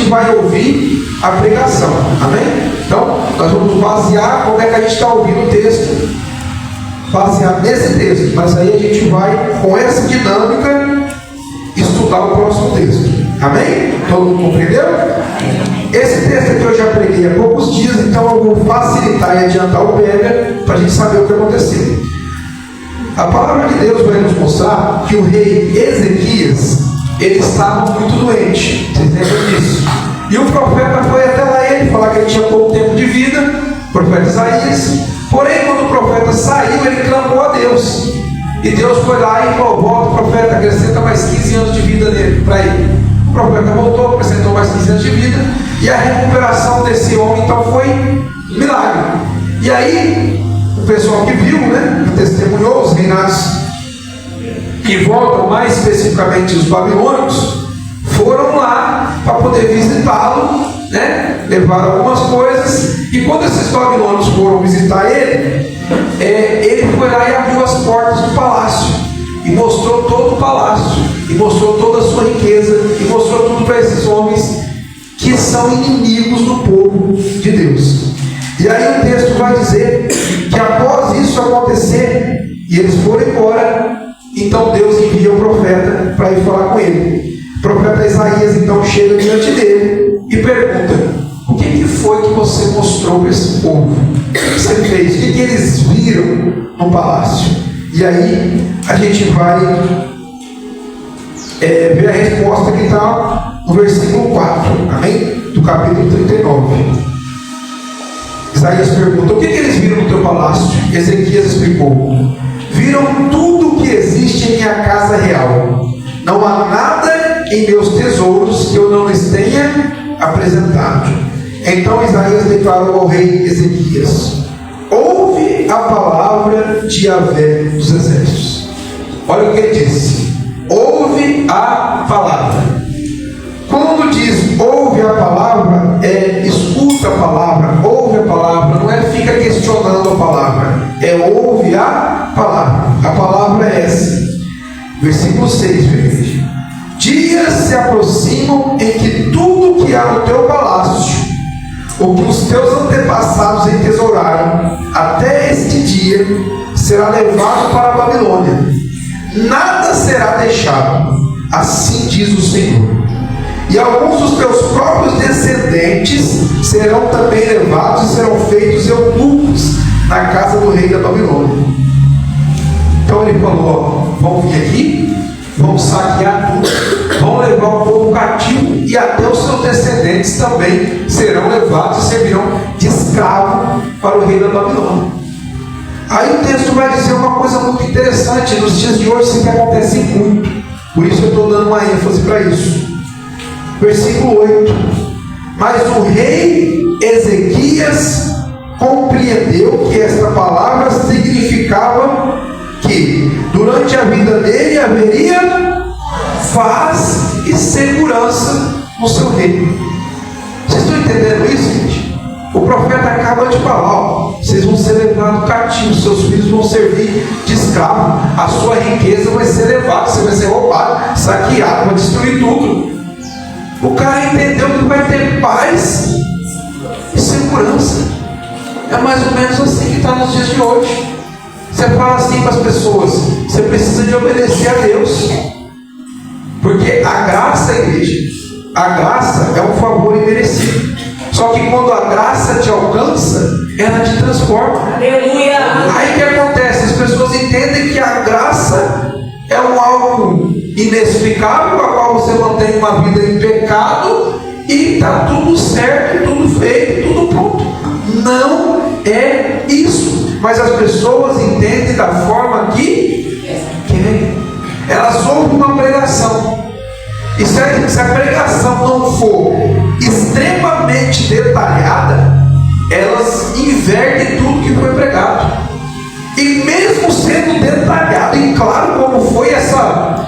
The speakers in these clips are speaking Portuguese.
vai ouvir a pregação. Amém? Então, nós vamos basear como é que a gente está ouvindo o texto, baseado nesse texto, mas aí a gente vai, com essa dinâmica, estudar o próximo texto. Amém? Todo mundo compreendeu? Esse texto aqui eu já preguei há poucos dias, então eu vou facilitar e adiantar o pega para a gente saber o que aconteceu. A palavra de Deus vai nos mostrar que o rei Ezequias, ele estava muito doente. Vocês lembram disso? E o profeta foi até lá ele falar que ele tinha pouco tempo de vida, o profeta Isaías. Porém, quando o profeta saiu, ele clamou a Deus. E Deus foi lá e falou: volta, profeta, acrescenta mais 15 anos de vida nele, para ele. O profeta voltou, acrescentou mais 15 anos de vida. E a recuperação desse homem, então, foi um milagre. E aí, o pessoal que viu, né, que testemunhou os reinados em volta, mais especificamente os babilônicos, foram lá para poder visitá-lo, né? Levaram algumas coisas. E quando esses babilônicos foram visitar ele, ele foi lá e abriu as portas do palácio e mostrou todo o palácio, e mostrou toda a sua riqueza, e mostrou tudo para esses homens que são inimigos do povo de Deus. E aí o texto vai dizer que após isso acontecer e eles foram embora, então Deus envia o profeta para ir falar com ele. O profeta Isaías então chega diante dele e pergunta: o que foi que você mostrou para esse povo? O que você fez? O que eles viram no palácio? E aí a gente vai ver a resposta que está no versículo 4, amém? Do capítulo 39. Isaías pergunta: o que eles viram no teu palácio? Ezequias explicou: viram tudo o que existe em minha casa real. Não há nada em meus tesouros que eu não lhes tenha apresentado. Então Isaías declarou ao rei Ezequias: ouve a palavra de Yahvé dos exércitos. Olha o que ele disse: ouve a palavra. Quando diz ouve a palavra, escuta a palavra, ouve a palavra, não fica questionando a palavra, ouve a palavra. A palavra é essa. Versículo 6, veja: dias se aproximam em que tudo que há no teu palácio, o que os teus antepassados entesouraram, até este dia, será levado para a Babilônia. Nada será deixado, assim diz o Senhor. E alguns dos teus próprios descendentes serão também levados e serão feitos eunucos na casa do rei da Babilônia. Então ele falou: vão vir aqui, vão saquear tudo, vão levar o povo cativo, e até os seus descendentes também serão levados e servirão de escravo para o rei da Babilônia. Aí o texto vai dizer uma coisa muito interessante. Nos dias de hoje isso aqui acontece muito, por isso eu estou dando uma ênfase para isso. Versículo 8: mas o rei Ezequias compreendeu que esta palavra significava que durante a vida dele haveria paz e segurança no seu reino. Vocês estão entendendo isso, gente? O profeta acaba de falar: vocês vão ser levados cativos, seus filhos vão servir de escravo, a sua riqueza vai ser levada, você vai ser roubado, saqueado, vai destruir tudo. O cara entendeu que vai ter paz e segurança. É mais ou menos assim que está nos dias de hoje. Você fala assim para as pessoas: você precisa de obedecer a Deus, porque a graça, igreja, a graça é um favor imerecido. Só que quando a graça te alcança, ela te transforma. Aleluia! Aí o que acontece? As pessoas entendem que a graça é um algo inexplicável, a qual você mantém uma vida em pecado e está tudo certo, tudo feito, tudo pronto. Não é isso. Mas as pessoas entendem da forma que querem. Elas ouvem uma pregação, e se a pregação não for extremamente detalhada, elas invertem tudo que foi pregado. E mesmo sendo detalhado e claro como foi essa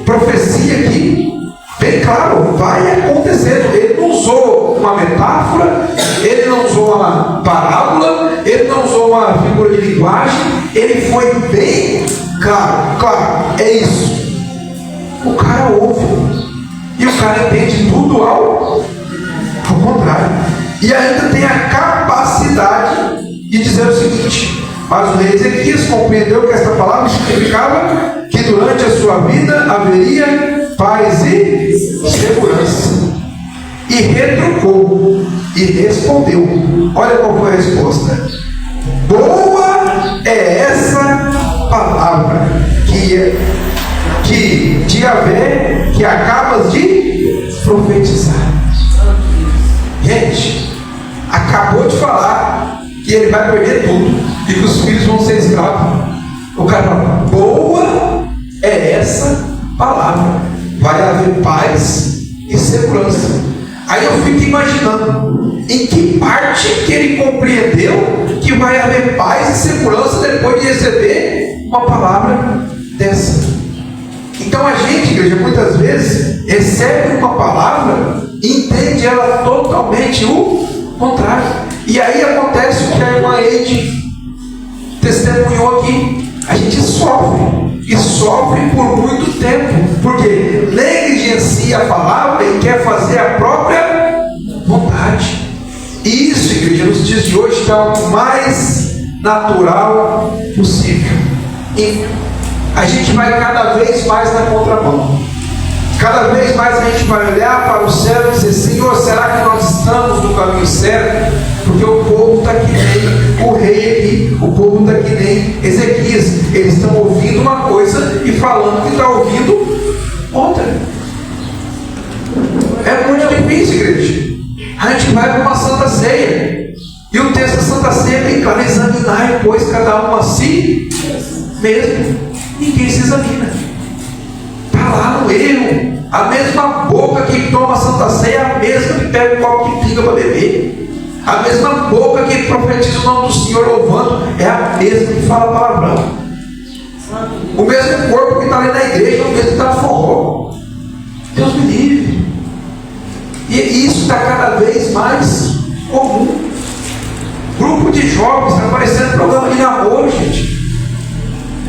profecia aqui, bem claro, vai acontecendo. Ele não usou uma metáfora, ele não usou uma parábola, ele não usou uma figura de linguagem, ele foi bem claro, é isso. O cara ouve E o cara entende tudo ao contrário. E ainda tem a capacidade de dizer o seguinte: mas o rei Ezequias compreendeu que esta palavra significava que durante a sua vida haveria paz e segurança. E retrucou e respondeu. Olha qual foi a resposta: boa é essa palavra que de Yahvé que acabas de profetizar. Gente, acabou de falar que ele vai perder tudo e que os filhos vão ser escravos. O cara fala: boa é essa palavra, vai haver paz e segurança. Aí eu fico imaginando em que parte que ele compreendeu que vai haver paz e segurança depois de receber uma palavra dessa. Então a gente, igreja, muitas vezes recebe uma palavra e entende ela totalmente o contrário. E aí acontece o que a irmã Eide testemunhou aqui: a gente sofre, e sofre por muito tempo, porque negligencia a palavra e quer fazer a própria vontade. E isso, igreja, nos dias de hoje está o mais natural possível. E a gente vai cada vez mais na contramão. Cada vez mais a gente vai olhar para o céu e dizer: Senhor, será que nós estamos no caminho certo? Porque o povo está que nem o rei aqui, o povo está que nem Ezequias. Eles estão ouvindo uma coisa e falando que está ouvindo outra. É muito difícil, igreja. A gente vai para uma Santa Ceia e o texto da Santa Ceia é bem claro: examinar, pois, cada um a si mesmo. Ninguém se examina. Está lá no erro. A mesma boca que toma a Santa Ceia é a mesma que pega um copo de pinga para beber. A mesma boca que profetiza o nome do Senhor louvando é a mesma que fala palavrão. O mesmo corpo que está ali na igreja é o mesmo que está no forró. Deus me livre. E isso está cada vez mais comum. Grupo de jovens, está aparecendo programa de namoro, gente.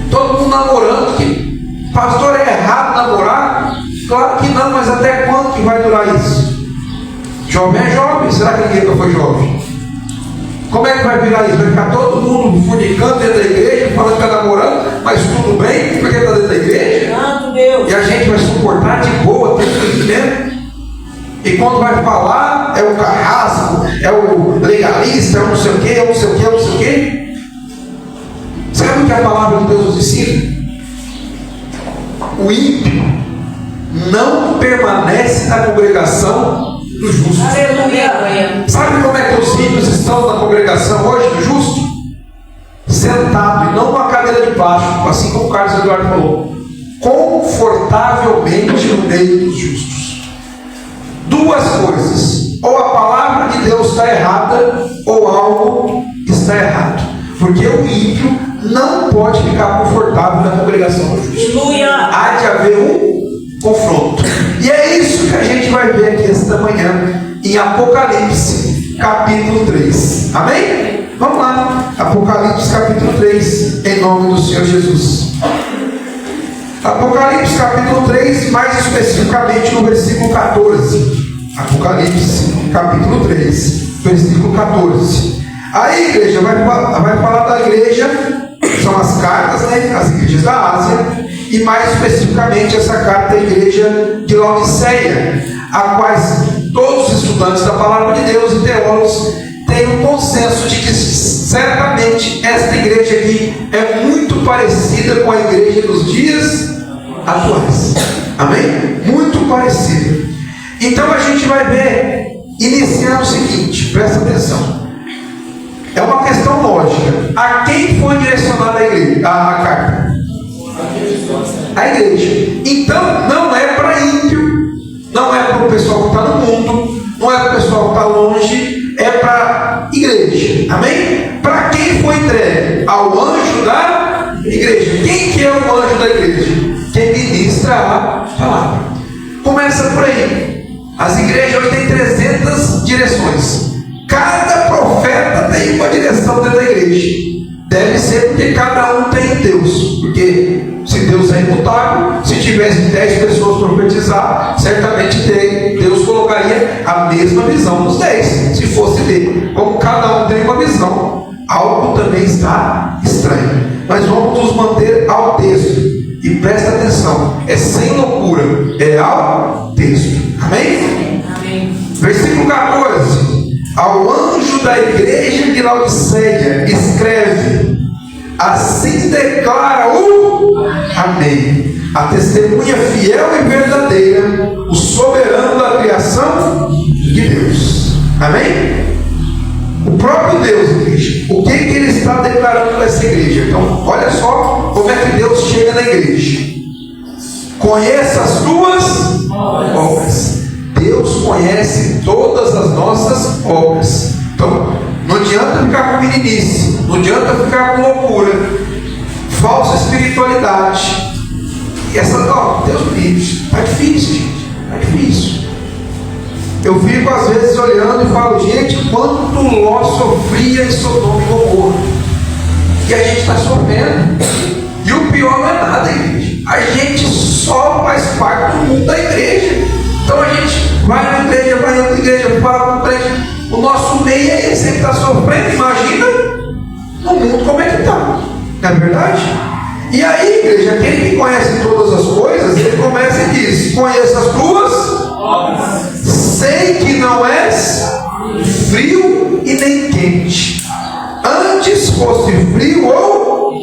Todo mundo namorando. Que pastor, é errado namorar? Claro que não, mas até quando que vai durar isso? Jovem é jovem, será que ninguém nunca foi jovem? Como é que vai virar isso? Vai ficar todo mundo fornicando dentro da igreja, falando que está namorando, mas tudo bem, porque está dentro da igreja? Santo Deus. E a gente vai suportar de boa, tranquilo. E quando vai falar, é o carrasco, é o legalista, é o não sei o que, é o não sei o que, é o não sei o que. Sabe o que a palavra de Deus nos ensina? O ímpio não permanece na congregação do justo. Aleluia. Sabe como é que os ímpios estão na congregação hoje do justo? Sentado e não numa cadeira de plástico, assim como o Carlos Eduardo falou, confortavelmente no meio dos justos. Duas coisas: ou a palavra de Deus está errada, ou algo está errado. Porque o ímpio não pode ficar confortável na congregação do justo. Há de haver um confronto. E é isso que a gente vai ver aqui esta manhã em Apocalipse capítulo 3. Amém? Vamos lá. Apocalipse capítulo 3, em nome do Senhor Jesus. Apocalipse capítulo 3, mais especificamente no versículo 14. Apocalipse capítulo 3, versículo 14. Aí, igreja, vai falar da igreja, são as cartas, né? As igrejas da Ásia, e mais especificamente essa carta à igreja de Laodiceia, a quais todos os estudantes da palavra de Deus e teólogos têm um consenso de que certamente esta igreja aqui é muito parecida com a igreja dos dias atuais. Amém? Muito parecida. Então a gente vai ver, iniciando o seguinte, presta atenção. É uma questão lógica. A quem foi direcionada a igreja, a carta? A igreja. Então não é para ímpio, não é para o pessoal que está no mundo, não é para o pessoal que está longe, é para a igreja. Amém? Para quem foi entregue? Ao anjo da igreja. Quem que é o anjo da igreja? Quem ministra a palavra. Começa por aí. As igrejas hoje têm 300 direções. Cada profeta tem uma direção dentro da igreja. Deve ser porque cada um tem Deus. Porque se Deus é imutável, se tivesse 10 pessoas profetizando, precisar, certamente Deus colocaria a mesma visão nos 10, se fosse dele. Como cada um tem uma visão, algo também está estranho. Mas vamos nos manter ao texto. E presta atenção, é sem loucura, é ao texto. Amém? Amém. Versículo 14. Ao anjo da igreja de Laodiceia escreve: assim declara o Amém, a testemunha fiel e verdadeira, o soberano da criação de Deus. Amém? O próprio Deus, igreja. O que ele está declarando para essa igreja? Então, olha só como é que Deus chega na igreja. Conheça as tuas obras. Deus conhece todas as nossas obras. Então, não adianta ficar com meninice, não adianta ficar com loucura, falsa espiritualidade. E essa, Deus me livre, está difícil, gente, está difícil. Eu fico às vezes olhando e falo, gente, quanto Ló sofria em Sodoma e Gomorra. E a gente está sofrendo. E o pior não é nada, igreja. A gente só faz parte do mundo da igreja. Então a gente vai na igreja, vai na outra igreja, fala com o crente. O nosso meio é esse, ele está sofrendo. Imagina no mundo como é que está. Não é verdade? E aí, igreja, aquele que conhece todas as coisas, ele começa e diz: conheça as tuas obras. Sei que não és frio e nem quente. Antes fosse frio ou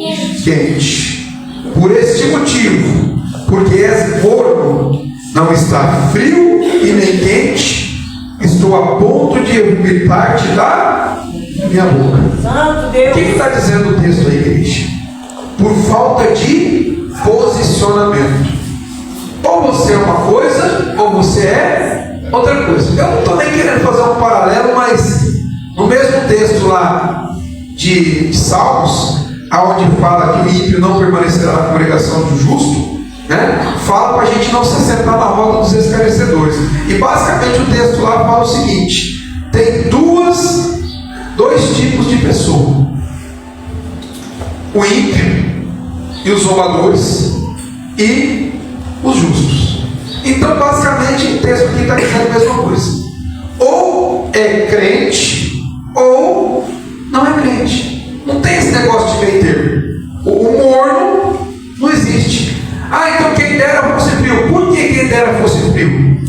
quente. Por este motivo, porque és morno, não está frio e nem quente, estou a ponto de vomitar-te da minha boca. Santo Deus. O que está dizendo o texto aí, igreja? Por falta de posicionamento. Ou você é uma coisa, ou você é outra coisa. Eu não estou nem querendo fazer um paralelo, mas no mesmo texto lá de Salmos, aonde fala que o ímpio não permanecerá na congregação do justo, né? Fala para a gente não se assentar na roda dos escarnecedores. E basicamente o texto lá fala o seguinte: tem dois tipos de pessoa: o ímpio e os zombadores e os justos. Então basicamente o texto aqui está dizendo a mesma coisa: ou é crente ou não é crente. Não tem esse negócio de meio termo. O morno não existe. Então quem dera fosse frio. Por que quem dera fosse frio?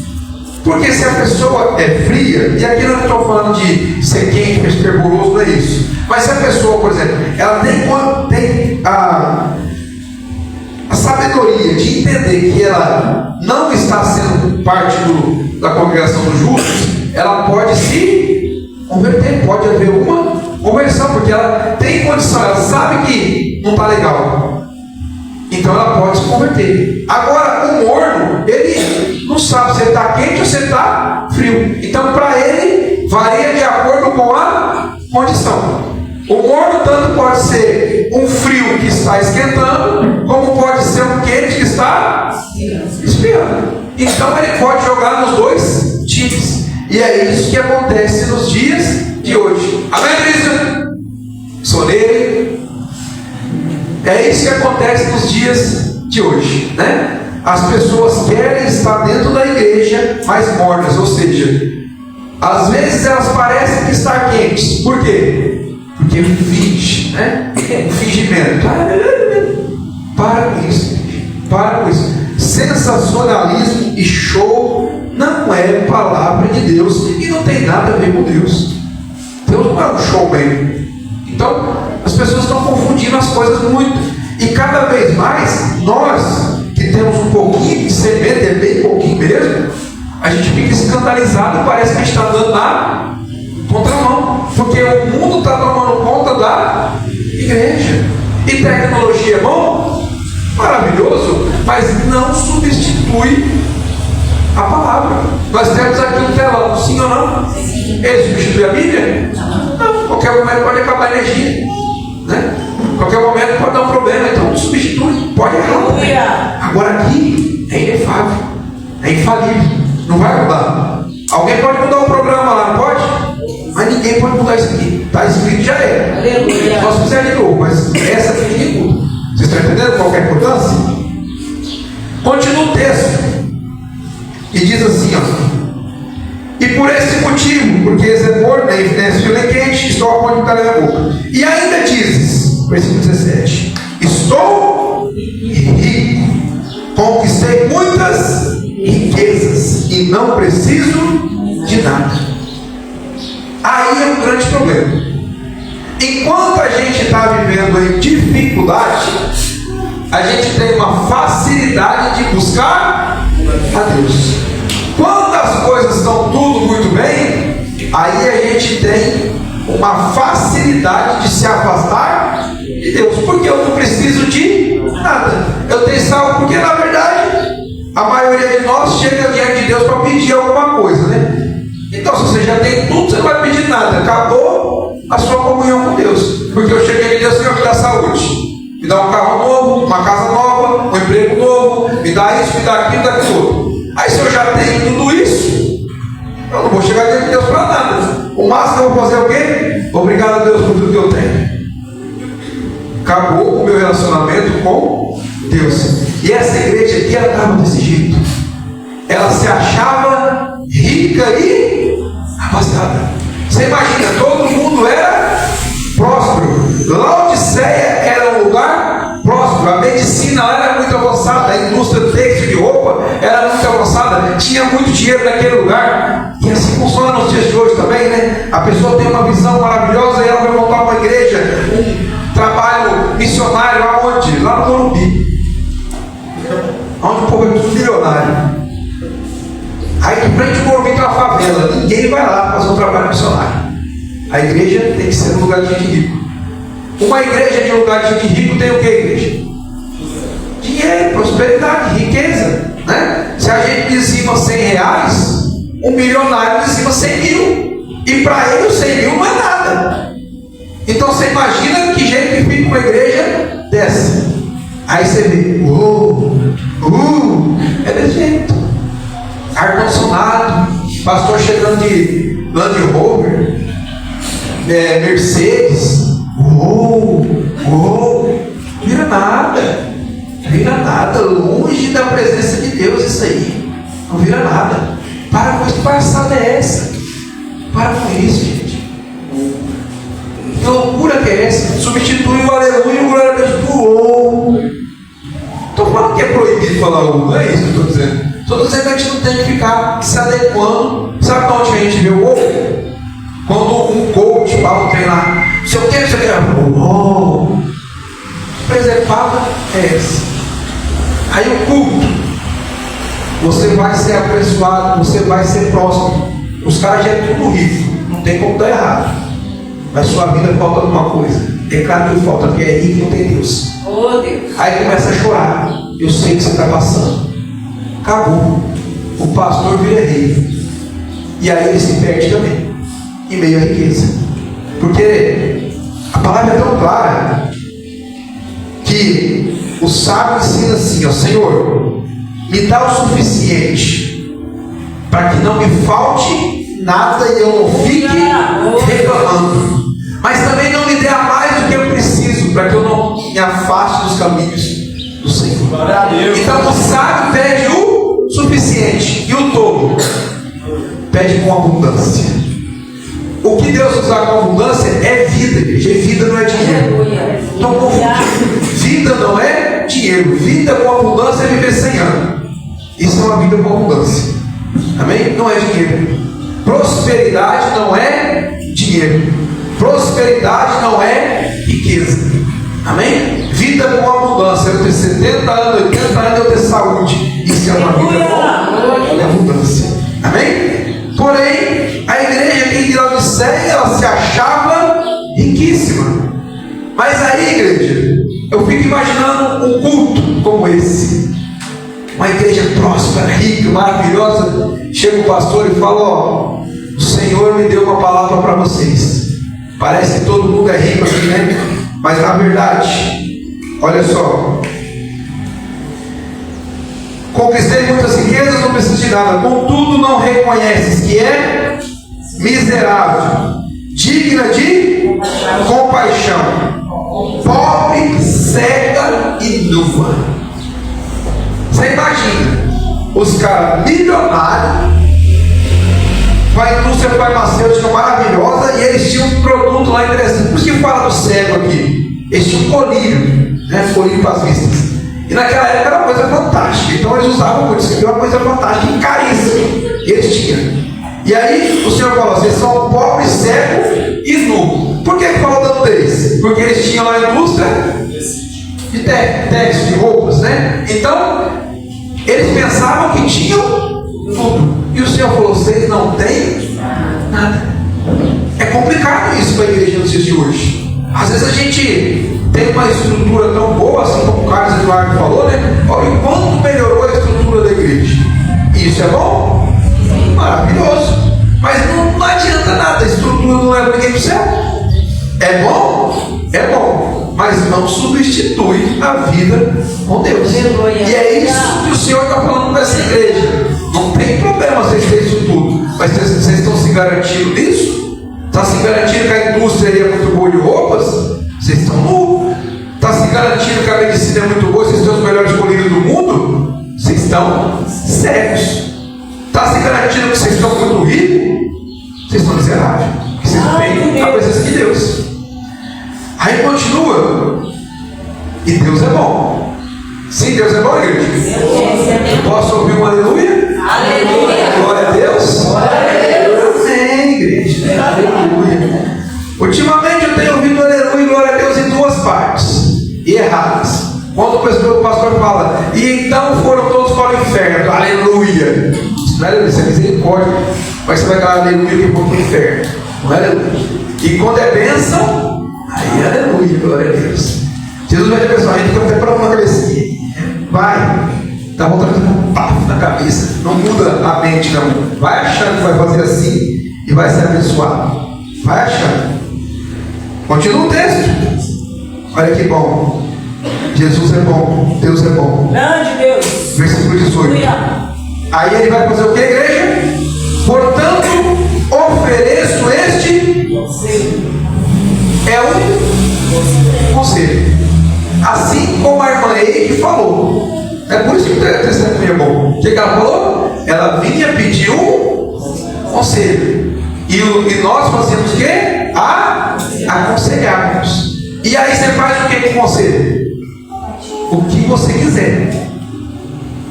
Porque se a pessoa é fria, e aqui eu não estou falando de ser quente, fervoroso, não é isso. Mas se a pessoa, por exemplo, ela tem a sabedoria de entender que ela não está sendo parte da congregação dos justos, ela pode se converter, pode haver uma conversão, porque ela tem condição, ela sabe que não está legal, então ela pode se converter. Agora o morno, ele não sabe se ele está quente ou se ele está frio, então para ele varia de acordo com a condição. O morno tanto pode ser um frio que está esquentando, como pode ser um quente que está esfriando. Então ele pode jogar nos dois tipos. E é isso que acontece nos dias de hoje. Amém, Cristo? Soneire. É isso que acontece nos dias de hoje, né? As pessoas querem estar dentro da igreja, mas mornas, ou seja, às vezes elas parecem que estão quentes. Por quê? Porque finge, né? Fingimento. Para com isso. Para com isso. Sensacionalismo e show não é palavra de Deus e não tem nada a ver com Deus. Deus não é um showman. Então, as pessoas estão confundindo as coisas muito. E cada vez mais, nós que temos um pouquinho de semente, é bem pouquinho mesmo, a gente fica escandalizado e parece que a gente está andando na contramão. Porque o mundo está tomando conta da igreja. E tecnologia é bom? Maravilhoso, mas não substitui a palavra. Nós temos aqui um telão, sim ou não? Ele substitui a Bíblia? Não, qualquer momento pode acabar a energia, né? Qualquer momento pode dar um problema, então substitui, pode errar também. Agora aqui é inefável, é infalível, não vai mudar. Alguém pode mudar o programa lá, não pode? Mas ninguém pode mudar isso aqui. Está escrito, já é. Aleluia. Nós fizemos de novo, mas essa aqui ninguém muda. Vocês estão entendendo qual é a importância? Continua o texto. E diz assim, ó. E por esse motivo, porque és morno, és fio nem quente, estou a ponto de botar na minha boca. E ainda dizes, versículo 17: estou rico, conquistei muitas riquezas e não preciso de nada. Aí é um grande problema. Enquanto a gente está vivendo em dificuldade, a gente tem uma facilidade de buscar a Deus. Quando as coisas estão tudo muito bem, aí a gente tem uma facilidade de se afastar de Deus, porque eu não preciso de nada. Eu tenho salvo, porque na verdade a maioria de nós chega diante de Deus para pedir alguma coisa, né? Então, se você já tem tudo, você não vai pedir nada. Acabou a sua comunhão com Deus. Porque eu cheguei em Deus, Senhor, me dá saúde, me dá um carro novo, uma casa nova, um emprego novo, me dá isso, me dá aquilo, me dá aquilo. Aí, se eu já tenho tudo isso, eu não vou chegar diante de Deus para nada. O máximo que eu vou fazer é o quê? Obrigado a Deus por tudo que eu tenho. Acabou o meu relacionamento com Deus. E essa igreja aqui, ela estava desse jeito. Ela se achava rica e abastada. Você imagina, todo mundo era próspero. Laodiceia era um lugar próspero. A medicina era muito avançada. A indústria têxtil de roupa era muito avançada. Tinha muito dinheiro naquele lugar. E assim funciona nos dias de hoje também, né? A pessoa tem uma visão maravilhosa e ela vai montar uma igreja, um trabalho missionário aonde? Lá no Morumbi, onde o povo é tudo milionário. Aí de frente ao Morumbi tem uma favela, ninguém vai lá fazer um trabalho missionário. A igreja tem que ser um lugar de gente rico. Uma igreja de um lugar de gente rico tem o que, igreja? Dinheiro, prosperidade, riqueza, né? Se a gente dizima 100 reais, um milionário dizima 100 mil. E para ele 100 mil não é nada. Então você imagina que jeito que fica uma igreja dessa. Aí você vê, é desse jeito. Ar-condicionado, pastor chegando de Land Rover, Mercedes, vira nada, longe da presença de Deus isso aí, não vira nada. Para com isso, que palhaçada é essa? Para com isso, gente. Que loucura que é essa? Substitui o aleluia e o glória a Deus por Estou falando que é proibido falar não é isso que eu estou dizendo. Estou dizendo que a gente não tem que ficar se adequando. Sabe onde a gente vê o ovo? Quando um coach fala um treinar, se eu quero, preservada é essa. Aí o culto, você vai ser abençoado, você vai ser próximo. Os caras já é tudo rico, não tem como dar errado. Mas sua vida falta alguma coisa. É claro que falta, porque é rico e não tem Deus. Oh, Deus. Aí começa a chorar. Eu sei que você está passando. Acabou. O pastor vira rei. E aí ele se perde também, em meio à riqueza. Porque a palavra é tão clara que o sábio ensina assim, ó: Senhor, me dá o suficiente para que não me falte nada e eu não fique reclamando, mas também não me dê a mais do que eu preciso, para que eu não me afaste dos caminhos do Senhor. Então o sábio pede o suficiente, e o tolo pede com abundância. O que Deus usar com abundância é vida, igreja. Vida não é dinheiro. Então confundindo. Vida não é dinheiro. Vida com abundância é viver 100 anos. Isso é uma vida com abundância. Amém? Não é dinheiro. Prosperidade não é dinheiro. Prosperidade não é riqueza. Amém? Vida com abundância. Eu ter 70 anos, 80 anos, eu ter saúde. Isso é uma vida com abundância. Amém? Porém, a igreja aqui de Laodiceia, ela se achava riquíssima. Mas aí, igreja, eu fico imaginando um culto como esse. Uma igreja próspera, rica, maravilhosa. Chega o pastor e fala: ó, o Senhor me deu uma palavra para vocês. Parece que todo mundo é rico aqui, né? Mas na verdade, olha só, conquistei muitas riquezas, não preciso de nada. Contudo, não reconheces que é miserável, digna de compaixão, pobre, cega e nua. Você imagina, os caras milionários, com a indústria farmacêutica maravilhosa, e eles tinham um produto lá interessante. Por isso que fala do cego aqui. Eles tinham um colírio, né? Colírio para as vistas. E naquela época era uma coisa fantástica. Então eles usavam muito. Isso aqui era uma coisa fantástica e caríssima. E eles tinham. E aí o Senhor falou: vocês são pobres, cegos e nus. Por que falou da nudez? Porque eles tinham lá a indústria de têxtil, de roupas, né? Então eles pensavam que tinham tudo. E o Senhor falou: vocês não têm nada. É complicado isso para a igreja nos dias de hoje. Às vezes a gente tem uma estrutura tão boa, assim como o Carlos Eduardo falou, né? Olha o quanto melhorou a estrutura da igreja. Isso é bom? Maravilhoso. Mas não adianta nada, a estrutura não leva ninguém para o céu. É bom? É bom. Mas não substitui a vida com Deus. E é isso que o Senhor está falando para essa igreja. Não tem problema vocês terem isso tudo. Mas vocês estão se garantindo nisso? Está se garantindo que a indústria é muito boa de roupas? Vocês estão nus. Está se garantindo que a medicina é muito boa? Vocês têm os melhores colírios do mundo? Vocês estão cegos. Está se garantindo que vocês estão muito ricos? Vocês estão miseráveis. Vocês não têm a presença de Deus. Aí continua. E Deus é bom. Sim, Deus é bom, igreja. Posso ouvir um aleluia? Aleluia. Glória a Deus. Glória a Deus. Amém, igreja. Aleluia. Ultimamente eu tenho ouvido aleluia e glória a Deus em duas partes e erradas. Quando o pastor fala: e então foram todos para o inferno. Aleluia. Não é aleluia, isso é misericórdia. Mas você vai dar aleluia que for para o inferno. Não é aleluia. E quando é bênção, aí aleluia, glória a Deus. Jesus vai dizer: pessoal, a gente fica até para uma cabecinha. Vai, dá vontade de dar um papo na cabeça. Não muda a mente, não. Vai achando que vai fazer assim e vai ser abençoado. Vai achando. Continua o texto. Olha que bom. Jesus é bom, Deus é bom. Grande Deus. Versículo 18. Aí ele vai fazer o que, igreja? Portanto, ofereço este é um conselho. Assim como a irmã Eide falou. É por isso que o testemunho é bom. O que ela falou? Ela vinha pedir um conselho. E nós fazíamos o quê? Aconselhávamos. E aí você faz o que com o conselho? O que você quiser.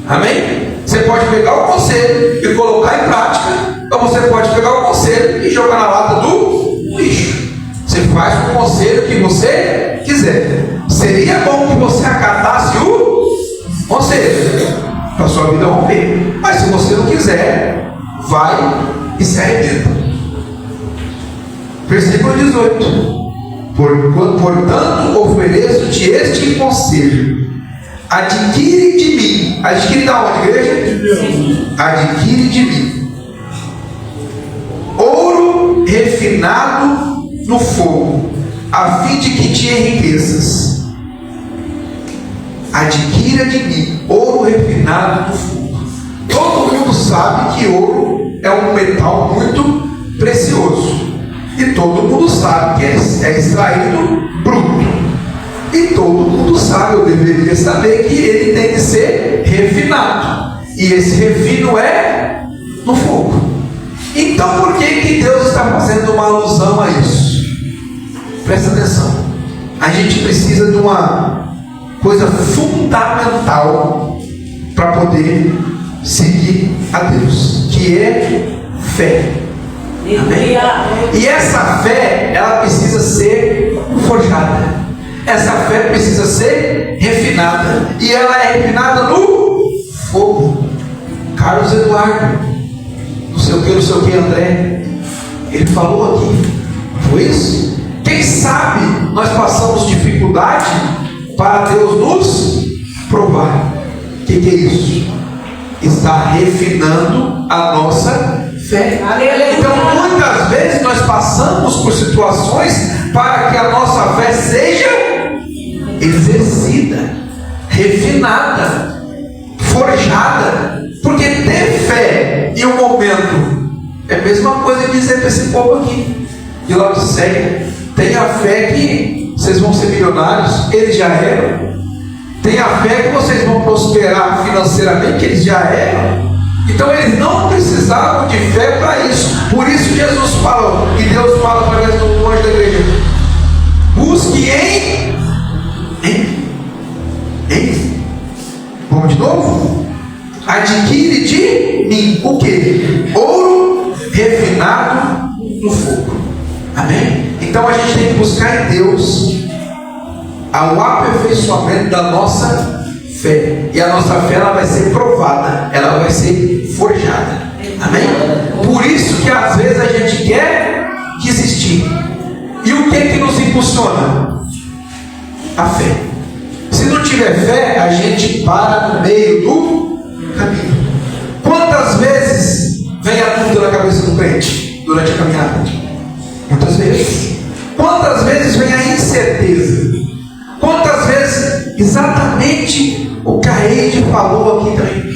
Amém? Você pode pegar o conselho e colocar em prática, ou você pode pegar o conselho e jogar na lata do lixo. Você faz com o conselho que você quiser. Seria bom que você acatasse o conselho para a sua vida romper. Mas se você não quiser, vai e se arrependa. Versículo 18. Portanto, ofereço-te este conselho: adquire de mim. Adquire da onde, igreja? Adquire de mim ouro refinado no fogo, a fim de que te enriqueças. Adquira de mim ouro refinado no fogo. Todo mundo sabe que ouro é um metal muito precioso. E todo mundo sabe que é extraído bruto. E todo mundo sabe, eu deveria saber, que ele tem que ser refinado. E esse refino é no fogo. Então por que Deus está fazendo uma alusão a isso? Presta atenção. A gente precisa de uma coisa fundamental para poder seguir a Deus, que é fé. Amém? E essa fé, ela precisa ser forjada. Essa fé precisa ser refinada. E ela é refinada no fogo. Carlos Eduardo, não sei o que, André, ele falou aqui. Foi isso? Quem sabe nós passamos dificuldade para Deus nos provar. O que é isso? Está refinando a nossa fé. Então muitas vezes nós passamos por situações para que a nossa fé seja exercida, refinada, forjada. Porque ter fé em um momento é a mesma coisa que dizer para esse povo aqui de Laodiceia: tenha fé que vocês vão ser milionários. Eles já eram. Tem a fé que vocês vão prosperar financeiramente, que eles já eram. Então eles não precisavam de fé para isso. Por isso Jesus falou, e Deus fala através do anjo da igreja: busque vamos de novo? Adquire de mim o que? Ouro refinado no fogo. Amém? Então a gente tem que buscar em Deus o aperfeiçoamento da nossa fé. E a nossa fé, ela vai ser provada, ela vai ser forjada. Amém? Por isso que às vezes a gente quer desistir. E o que nos impulsiona? A fé. Se não tiver fé, a gente para no meio do caminho. Quantas vezes vem a dúvida na cabeça do crente durante a caminhada? Muitas vezes. Quantas vezes vem a incerteza? Quantas vezes exatamente o que a Eide falou aqui também?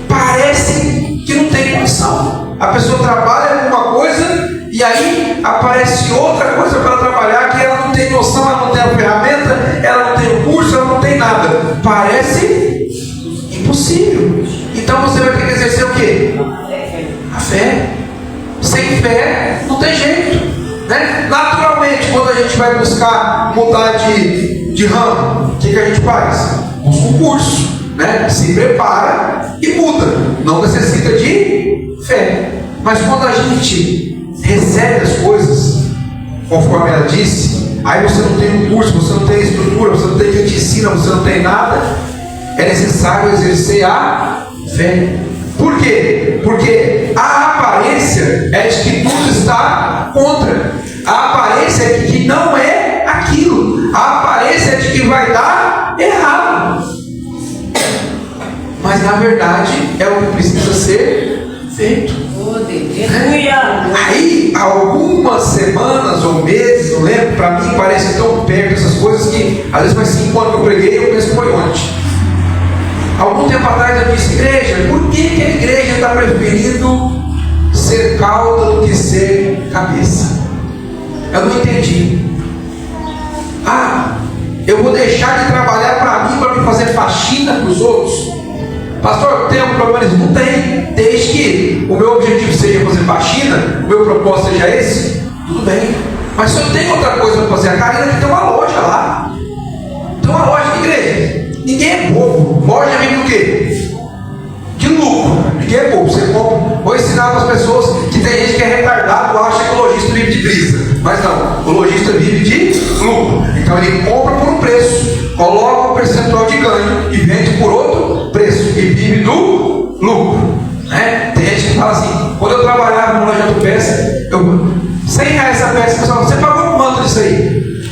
Parece que não tem condição. A pessoa trabalha com uma coisa e aí aparece outra coisa para trabalhar que ela não tem noção, ela não tem a ferramenta, ela não tem o curso, ela não tem nada. Parece impossível. Então você vai ter que exercer o quê? A fé. Sem fé não tem jeito. Né? Naturalmente, quando a gente vai buscar mudar de ramo, o que a gente faz? Busca um curso, né? Se prepara e muda. Não necessita de fé. Mas quando a gente recebe as coisas, conforme ela disse, aí você não tem um curso, você não tem estrutura, você não tem quem te ensina, você não tem nada, é necessário exercer a fé. Por quê? Porque a aparência é de que tudo está contra. A aparência é de que não é aquilo. A aparência é de que vai dar errado. Mas na verdade é o que precisa ser feito. Aí, algumas semanas ou meses, não lembro, para mim parece tão perto essas coisas que às vezes faz 5 anos que eu preguei e eu penso que foi ontem. Algum tempo atrás eu disse: igreja, por que a igreja está preferindo ser cauda do que ser cabeça? Eu não entendi. Eu vou deixar de trabalhar para mim, para me fazer faxina para os outros? Pastor, tem um problema nisso? Não tem. Desde que o meu objetivo seja fazer faxina, o meu propósito seja esse, tudo bem. Mas se eu tenho outra coisa para fazer, a Karina tem uma loja lá. Tem uma loja de igreja. Ninguém é bobo. Loja vem do quê? De lucro. Ninguém é bobo. Você compra. Vou ensinar para as pessoas que tem gente que é retardado, acha que o lojista vive de brisa. Mas não, o lojista vive de lucro. Então ele compra por um preço, coloca um percentual de ganho e vende por outro preço. E vive do lucro. Né? Tem gente que fala assim: quando eu trabalhava numa loja de peça, R$100 essa peça, pessoal, você pagou quanto disso aí?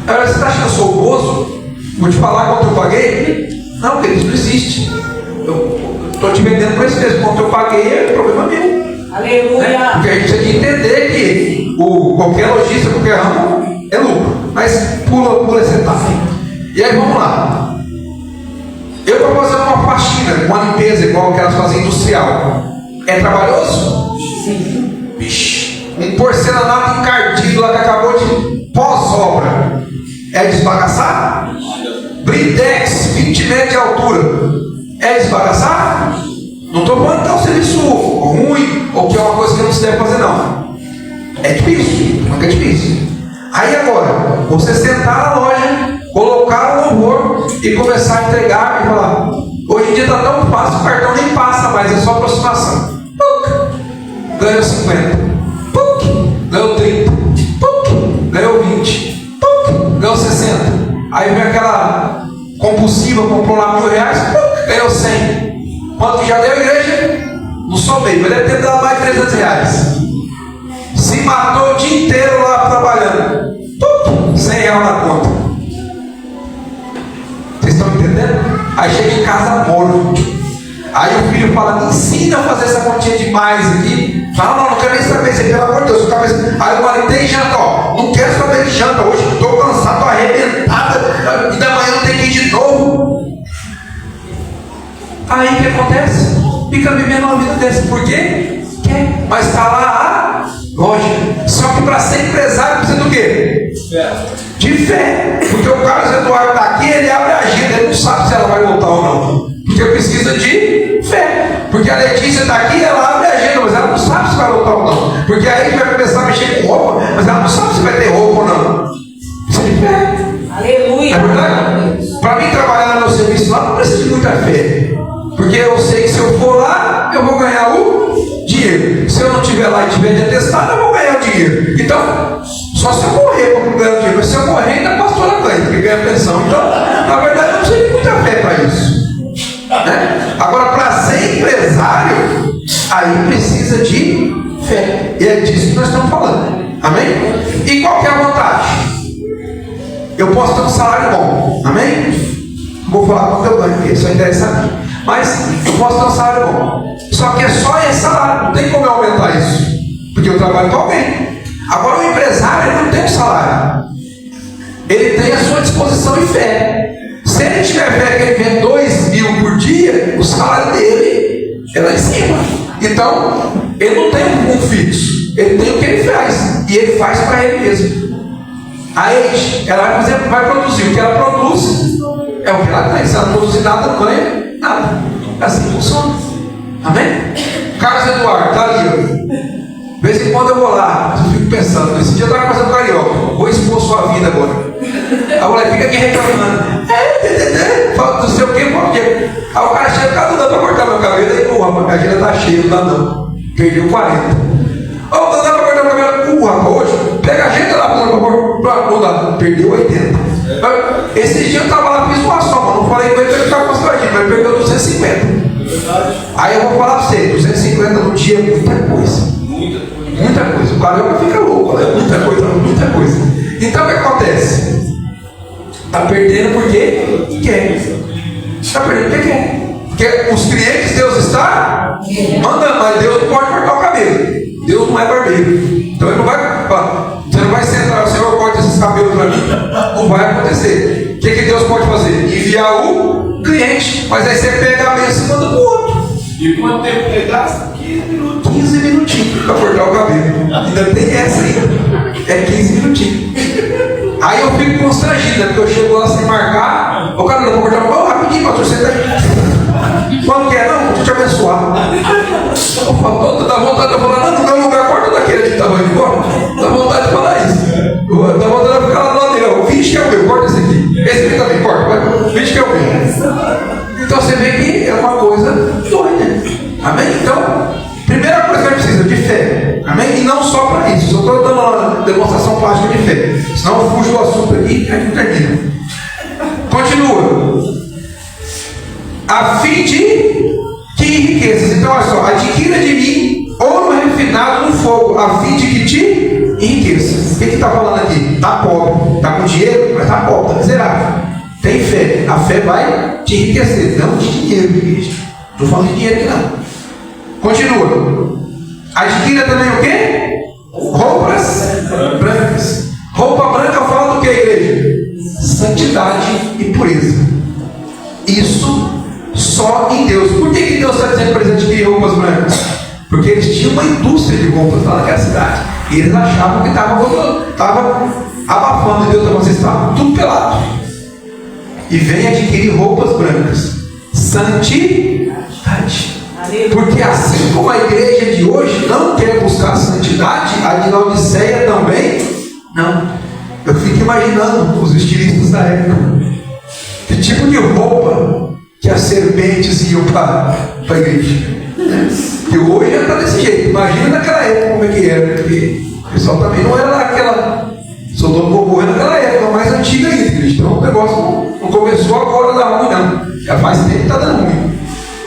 Agora você está achando que eu sou gozo? Vou te falar quanto eu paguei? Não, queridos, não existe. Eu estou te vendendo por esse mesmo. Quanto eu paguei é problema meu. Aleluia! Né? Porque a gente tem que entender que qualquer lojista, qualquer ramo é lucro. Mas pula essa etapa. E aí vamos lá. Eu estou fazendo uma faxina, uma limpeza igual que elas fazem industrial. É trabalhoso? Sim. Vixe, um porcelanato encardido lá que acabou de pós-obra. É desbagaçar? Blindex, 20 metros de altura. É desbagaçar? Não estou falando que é um serviço ruim ou que é uma coisa que não se deve fazer, não. É difícil, mas é difícil. Aí agora, você sentar na loja, colocar o louvor e começar a entregar e falar: hoje em dia está tão fácil, o cartão nem passa mais, é só aproximação. Ganhou 50, ganhou 30, ganhou 20, ganhou 60. Aí vem aquela compulsiva, comprou lá R$1.000, ganhou 100. Quanto já deu a igreja? Não somei, mas deve ter dado mais de R$300. Se matou o dia inteiro lá trabalhando. R$100 na conta. Vocês estão entendendo? Aí chega em casa morto. Aí o filho fala: me ensina a fazer essa continha de mais aqui. Fala: não quero nem saber. Você, pelo amor de Deus, aí eu falei: tem janta, ó. Não quero saber de janta hoje. Estou cansado, estou arrebentada. E da manhã não tem que ir de novo. Aí o que acontece? Fica vivendo uma vida dessa. Por quê? Quer. Mas está lá Lógico. Só que para ser empresário precisa do quê? De fé. Porque o Carlos Eduardo está aqui, ele abre a agenda, ele não sabe se ela vai voltar ou não. Porque precisa de fé. Porque a Letícia está aqui, ela abre a agenda, mas ela não sabe se vai voltar ou não. Porque aí a gente vai começar a mexer com roupa, mas ela não sabe se vai ter roupa ou não. Precisa de fé. Aleluia. É verdade? Para mim trabalhar no meu serviço lá não precisa de muita fé. Porque eu sei que se eu for lá, eu vou ganhar o dinheiro. Se eu não estiver lá e tiver de atestado, eu vou ganhar o dinheiro. Então, só se eu morrer para não ganhar o dinheiro. Mas se eu morrer, ainda a pastora ganha, porque ganha pensão. Então, na verdade, não precisa de muita fé para isso. Né? Agora, para ser empresário, aí precisa de fé. E é disso que nós estamos falando. Amém? E qual que é a vantagem? Eu posso ter um salário bom. Amém? Vou falar quanto eu ganho, porque isso interessa a mim. Mas eu posso ter um salário bom. Só que é só esse salário, não tem como eu aumentar isso. Porque eu trabalho com alguém. Agora o empresário, ele não tem um salário. Ele tem a sua disposição e fé. Se ele tiver fé que ele ganha 2.000 por dia, o salário dele é lá em cima. Então, ele não tem um fixo. Ele tem o que ele faz. E ele faz para ele mesmo. A Eide, ela vai produzir. O que ela produz é o que ela ganha. Se ela não produzir nada, não ganha nada. Assim funciona. Amém? Carlos Eduardo, está ali. De vez em quando eu vou lá, eu fico pensando, esse dia eu estava fazendo carioca, vou expor sua vida agora. A mulher fica aqui reclamando, fala não sei o que, por quê? Aí o cara chega, cara, não dá para cortar meu cabelo, aí, rapaz, minha agenda está cheia, não dá não. Perdeu 40. Não dá para cortar meu cabelo, rapaz, hoje, pega a agenda lá para mudar, perdeu 80. Esse dia eu estava lá, fiz uma soma, não falei com ele para ele ficar constrangido, mas ele perdeu 250. Aí eu vou falar para você, 250 no dia é muita coisa. Muita coisa. O carioca fica louco, né? Muita coisa. Então o que acontece? Está perdendo porque quer. Está perdendo porque quer. Porque os clientes Deus está mandando, mas Deus não pode cortar o cabelo. Deus não é barbeiro. Então ele não vai. Você não vai sentar, o Senhor corta esses cabelos para mim. Não vai acontecer. O que Deus pode fazer? Enviar o cliente. Mas aí você pega a bênção e manda para o outro. E quanto tempo ele gasta? 15 minutinhos para cortar o cabelo. Ainda tem essa aí. É 15 minutinhos. Aí eu fico constrangido, porque eu chego lá sem marcar. O cara não vou cortar o cabelo. Rapidinho, pastor, você tá. Quando quer? Não, vou te abençoar. Dá vontade de falar, não, no meu lugar, corta daquele de tamanho de corte. Dá vontade de falar isso. Dá vontade de ficar lá do lado dele. Finge que é o meu, corta esse aqui. Esse aqui também, corta. Finge que é o meu. Então você vê que é uma coisa doida. Amém? Então, primeira coisa que a gente precisa de fé. Amém? E não só para isso. Eu estou dando uma demonstração plástica de fé. Senão eu fujo do assunto aqui e a gente termina. Continua. A fim de que enriqueças. Então, olha só. Adquira de mim ouro refinado no fogo. A fim de que te enriqueças. O que está falando aqui? Está pobre. Está com dinheiro, mas está pobre. Está miserável. Tem fé. A fé vai te enriquecer. Não de dinheiro, igreja. Não estou falando de dinheiro aqui não. Continua. Adquira também o quê? Roupas brancas. Roupa branca fala do que, igreja? Santidade e pureza. Isso só em Deus. Por que Deus está dizendo para eles adquirir roupas brancas? Porque eles tinham uma indústria de roupas lá naquela cidade. E eles achavam que estava abafando. E Deus falou, vocês estavam tudo pelado. E vem adquirir roupas brancas. Santidade. Porque assim como a igreja de hoje não quer buscar santidade, a de Laodiceia também não. Eu fico imaginando os estilistas da época. Que tipo de roupa que as serpentes iam para a igreja. Que hoje já está desse jeito. Imagina naquela época como é que era. Porque o pessoal também não era naquela Sodoma e Gomorra naquela época mais antiga ainda, igreja. Então o negócio não começou agora a dar ruim, não. Já faz tempo que está dando ruim.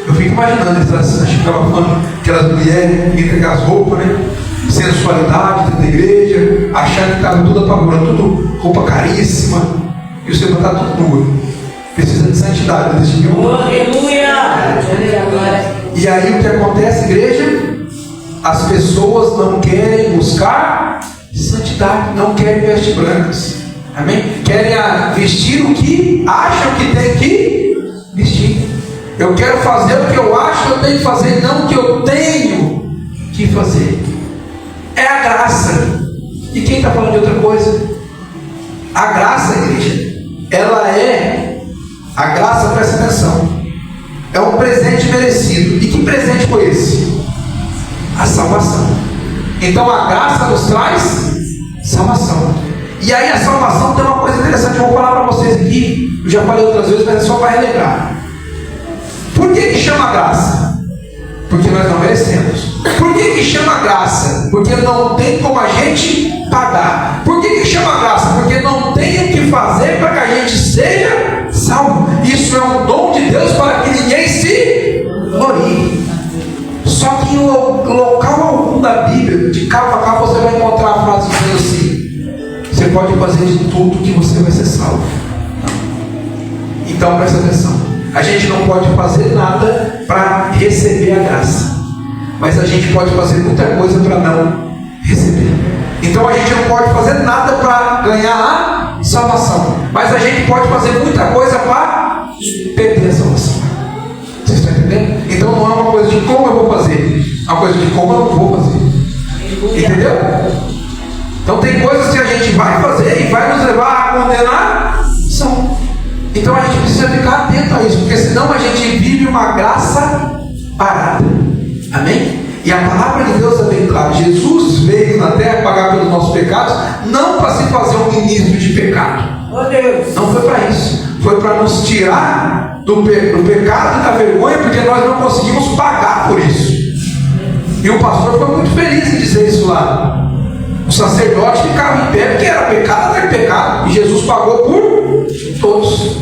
Eu fico imaginando, eles ficavam falando aquelas mulheres com aquelas roupas, né? Sensualidade dentro da igreja, achando que estava tudo apavorando, tudo roupa caríssima, e você está tudo nua. Precisa de santidade desse tipo. Aleluia! E aí o que acontece, igreja? As pessoas não querem buscar santidade, não querem vestir brancas. Amém? Querem vestir o que acham que tem que vestir. Eu quero fazer o que eu acho que eu tenho que fazer, não o que eu tenho que fazer. é a graça. E quem está falando de outra coisa? A graça, igreja, ela é, a graça, presta atenção, é um presente merecido. E que presente foi esse? A salvação. Então a graça nos traz salvação. E aí a salvação tem uma coisa interessante, eu vou falar para vocês aqui, eu já falei outras vezes, mas é só para relembrar. Por que chama graça? Porque nós não merecemos. Por que chama graça? Porque não tem como a gente pagar. Por que chama graça? Porque não tem o que fazer para que a gente seja salvo. Isso é um dom de Deus para que ninguém se glorie. Só que em local algum da Bíblia, de capa a capa, você vai encontrar a frase dizendo assim: você pode fazer de tudo que você vai ser salvo. Então presta atenção. A gente não pode fazer nada para receber a graça, mas a gente pode fazer muita coisa para não receber. Então a gente não pode fazer nada para ganhar a salvação, mas a gente pode fazer muita coisa para perder a salvação. Vocês estão entendendo? Então não é uma coisa de como eu vou fazer, é uma coisa de como eu não vou fazer. Entendeu? Então tem coisas que a gente vai fazer e vai nos levar à condenação. Então a gente precisa ficar atento a isso, porque senão a gente vive uma graça parada. Amém? E a palavra de Deus é bem clara. Jesus veio na terra pagar pelos nossos pecados, não para se fazer um ministro de pecado. Oh, Deus. Não foi para isso. Foi para nos tirar do pecado e da vergonha, porque nós não conseguimos pagar por isso. E o pastor foi muito feliz em dizer isso lá. O sacerdote ficava em pé porque era pecado, era pecado. E Jesus pagou por todos.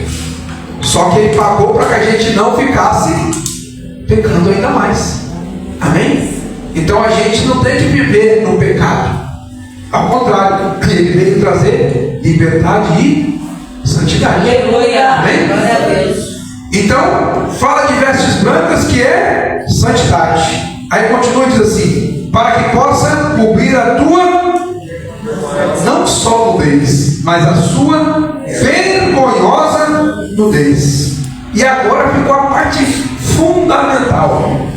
Só que ele pagou para que a gente não ficasse pecando ainda mais. Amém? Então a gente não tem que viver no pecado. Ao contrário, ele veio trazer liberdade e santidade. Aleluia. Amém? Glória a Deus. Então, fala de vestes brancas, que é santidade. Aí continua e diz assim: para que possa cobrir a tua não só nudez, mas a sua vergonhosa nudez. E agora ficou a parte fundamental.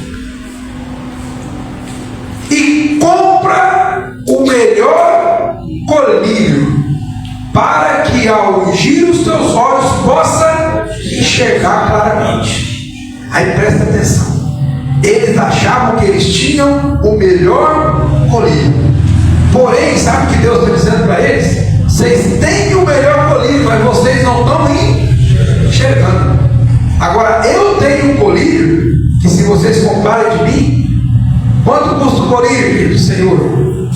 E compra o melhor colírio, para que ao ungir os teus olhos possa enxergar claramente. Aí presta atenção. Eles achavam que eles tinham o melhor colírio. Porém, sabe o que Deus está dizendo para eles? Vocês têm o melhor colírio, mas vocês não estão enxergando. Agora, eu tenho um colírio que, se vocês comprarem de mim, quanto custa o colírio, filho do Senhor?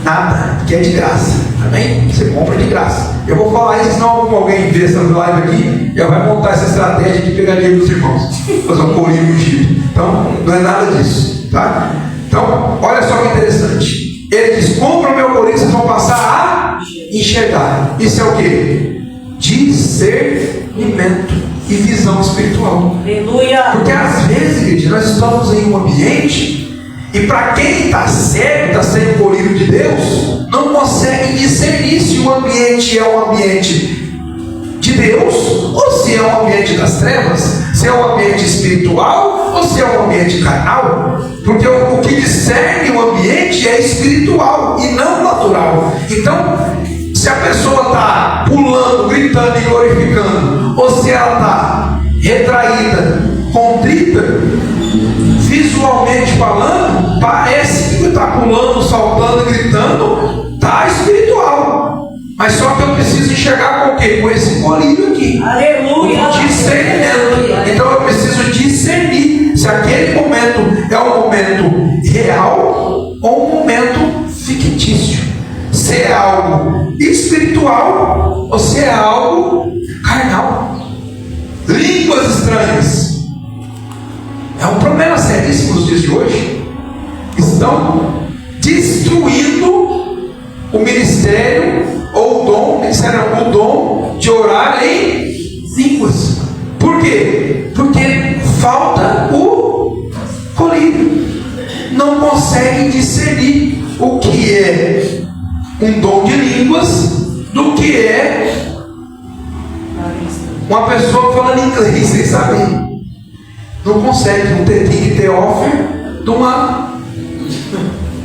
Nada, que é de graça. Amém? Você compra de graça. Eu vou falar isso, senão alguém vê essa live aqui, já vai montar essa estratégia de pegar dinheiro dos irmãos, fazer um colírio ungido. Então, não é nada disso, tá? Então, olha só que interessante. Ele diz: compra o meu colírio, vocês vão passar a enxergar. Isso é o que? Discernimento e visão espiritual. Aleluia. Porque às vezes, igreja, nós estamos em um ambiente, e para quem está cego, está sem o colírio de Deus, não consegue discernir se o ambiente é um ambiente de Deus, ou se é um ambiente das trevas, se é um ambiente espiritual, ou se é um ambiente carnal. Porque o que discerne o ambiente é espiritual e não natural. Então, se a pessoa está pulando, gritando e glorificando, ou se ela está retraída, contrita, visualmente falando, parece que está pulando, saltando, gritando, está espiritual. Mas só que eu preciso enxergar com o quê? Com esse colírio aqui. Aleluia. Discernimento. Então eu preciso discernir se aquele momento é um momento real ou um momento fictício. Se é algo espiritual ou se é algo carnal. Línguas estranhas. É um problema seríssimo nos dias de hoje. Estão destruindo o ministério ou o dom de orar em línguas. Por quê? Porque falta o colírio. Não conseguem discernir o que é um dom de línguas do que é uma pessoa falando inglês, vocês sabem. Não consegue, tem que ter offer de uma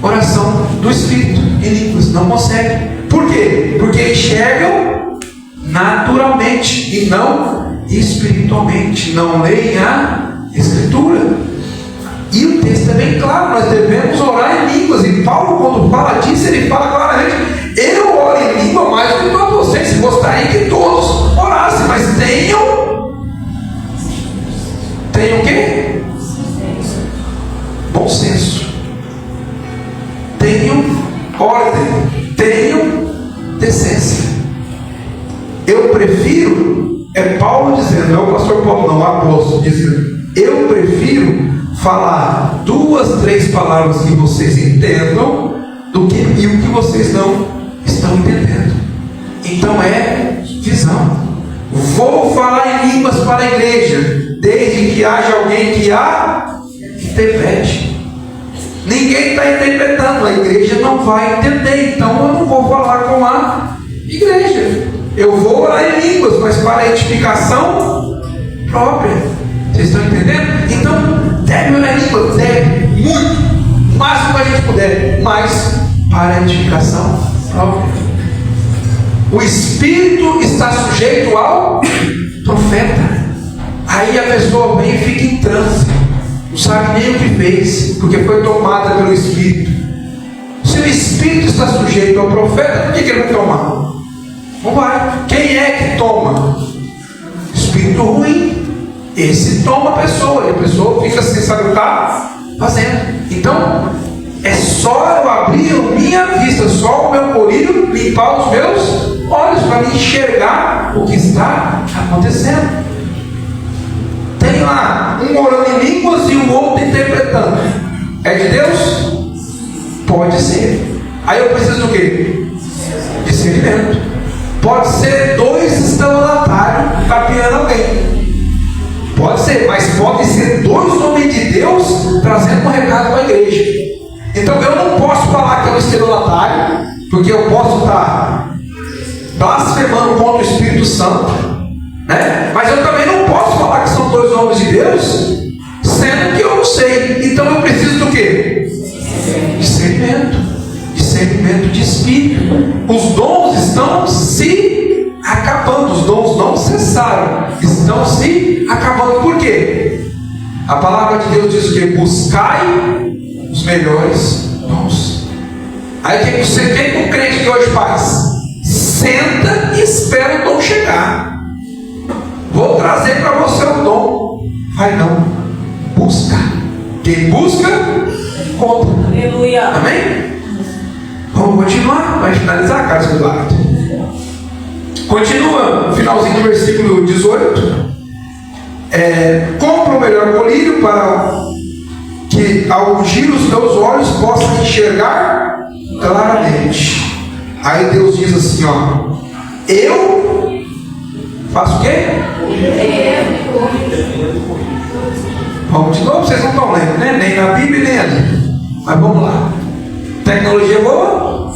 oração do Espírito em línguas. Não conseguem. Por quê? Porque enxergam naturalmente e não espiritualmente. Não leem a Escritura. E o texto é bem claro, nós devemos orar em línguas. E Paulo, quando fala disso, ele fala claramente: eu oro em língua mais do que todos vocês. Gostaria que todos orassem, mas tenham o quê? Bom senso. Tenham ordem. Tenham decência. Eu prefiro, é Paulo dizendo, não é o pastor Paulo, não, o apóstolo dizendo, eu prefiro falar 2, 3 palavras que vocês entendam do que mil que vocês não estão entendendo. Então é visão. Vou falar em línguas para a igreja, desde que haja alguém que a interprete. Ninguém está interpretando, a igreja não vai entender, então eu não vou falar com a igreja. Eu vou orar em línguas, mas para a edificação própria. Vocês estão entendendo? Então, deve orar em línguas, deve, muito, o máximo que a gente puder, mas para a edificação própria. O Espírito está sujeito ao profeta. Aí a pessoa vem e fica em transe, não sabe nem o que fez, porque foi tomada pelo Espírito. Se o Espírito está sujeito ao profeta, por que ele vai tomar? Não vai. Quem é que toma? Espírito ruim. Esse toma a pessoa, e a pessoa fica sem saber o que está fazendo. Então, é só eu abrir a minha vista, só o meu colírio, limpar os meus olhos para me enxergar o que está acontecendo. Tem lá um orando em línguas e o outro interpretando. É de Deus? Pode ser. Aí eu preciso do quê? Discernimento. Pode ser 2 estelionatários capeando alguém. Pode ser, mas pode ser 2 homens de Deus trazendo um recado para a igreja. Então eu não posso falar que é um estelionatário, porque eu posso estar blasfemando contra o Espírito Santo, né? Mas eu também não posso falar que são 2 homens de Deus, sendo que eu não sei. Então eu preciso do quê? Discernimento. Discernimento de Espírito. Os dons estão se acabando. Os dons não cessaram, estão se acabando. Por quê? A palavra de Deus diz o quê? Buscai os melhores dons. Aí o que o crente de hoje faz? Senta e espera o dom chegar. Vou trazer para você o dom. Vai não. Busca. Quem busca, encontra. Aleluia. Amém? Vamos continuar. Vai finalizar, Carlos Eduardo. Continua no finalzinho do versículo 18. Compra o melhor colírio para que ao ungir os teus olhos possam enxergar claramente. Aí Deus diz assim, ó, eu faço o quê? Vamos de novo, vocês não estão lendo, né? Nem na Bíblia, nem ali. Mas vamos lá. Tecnologia boa?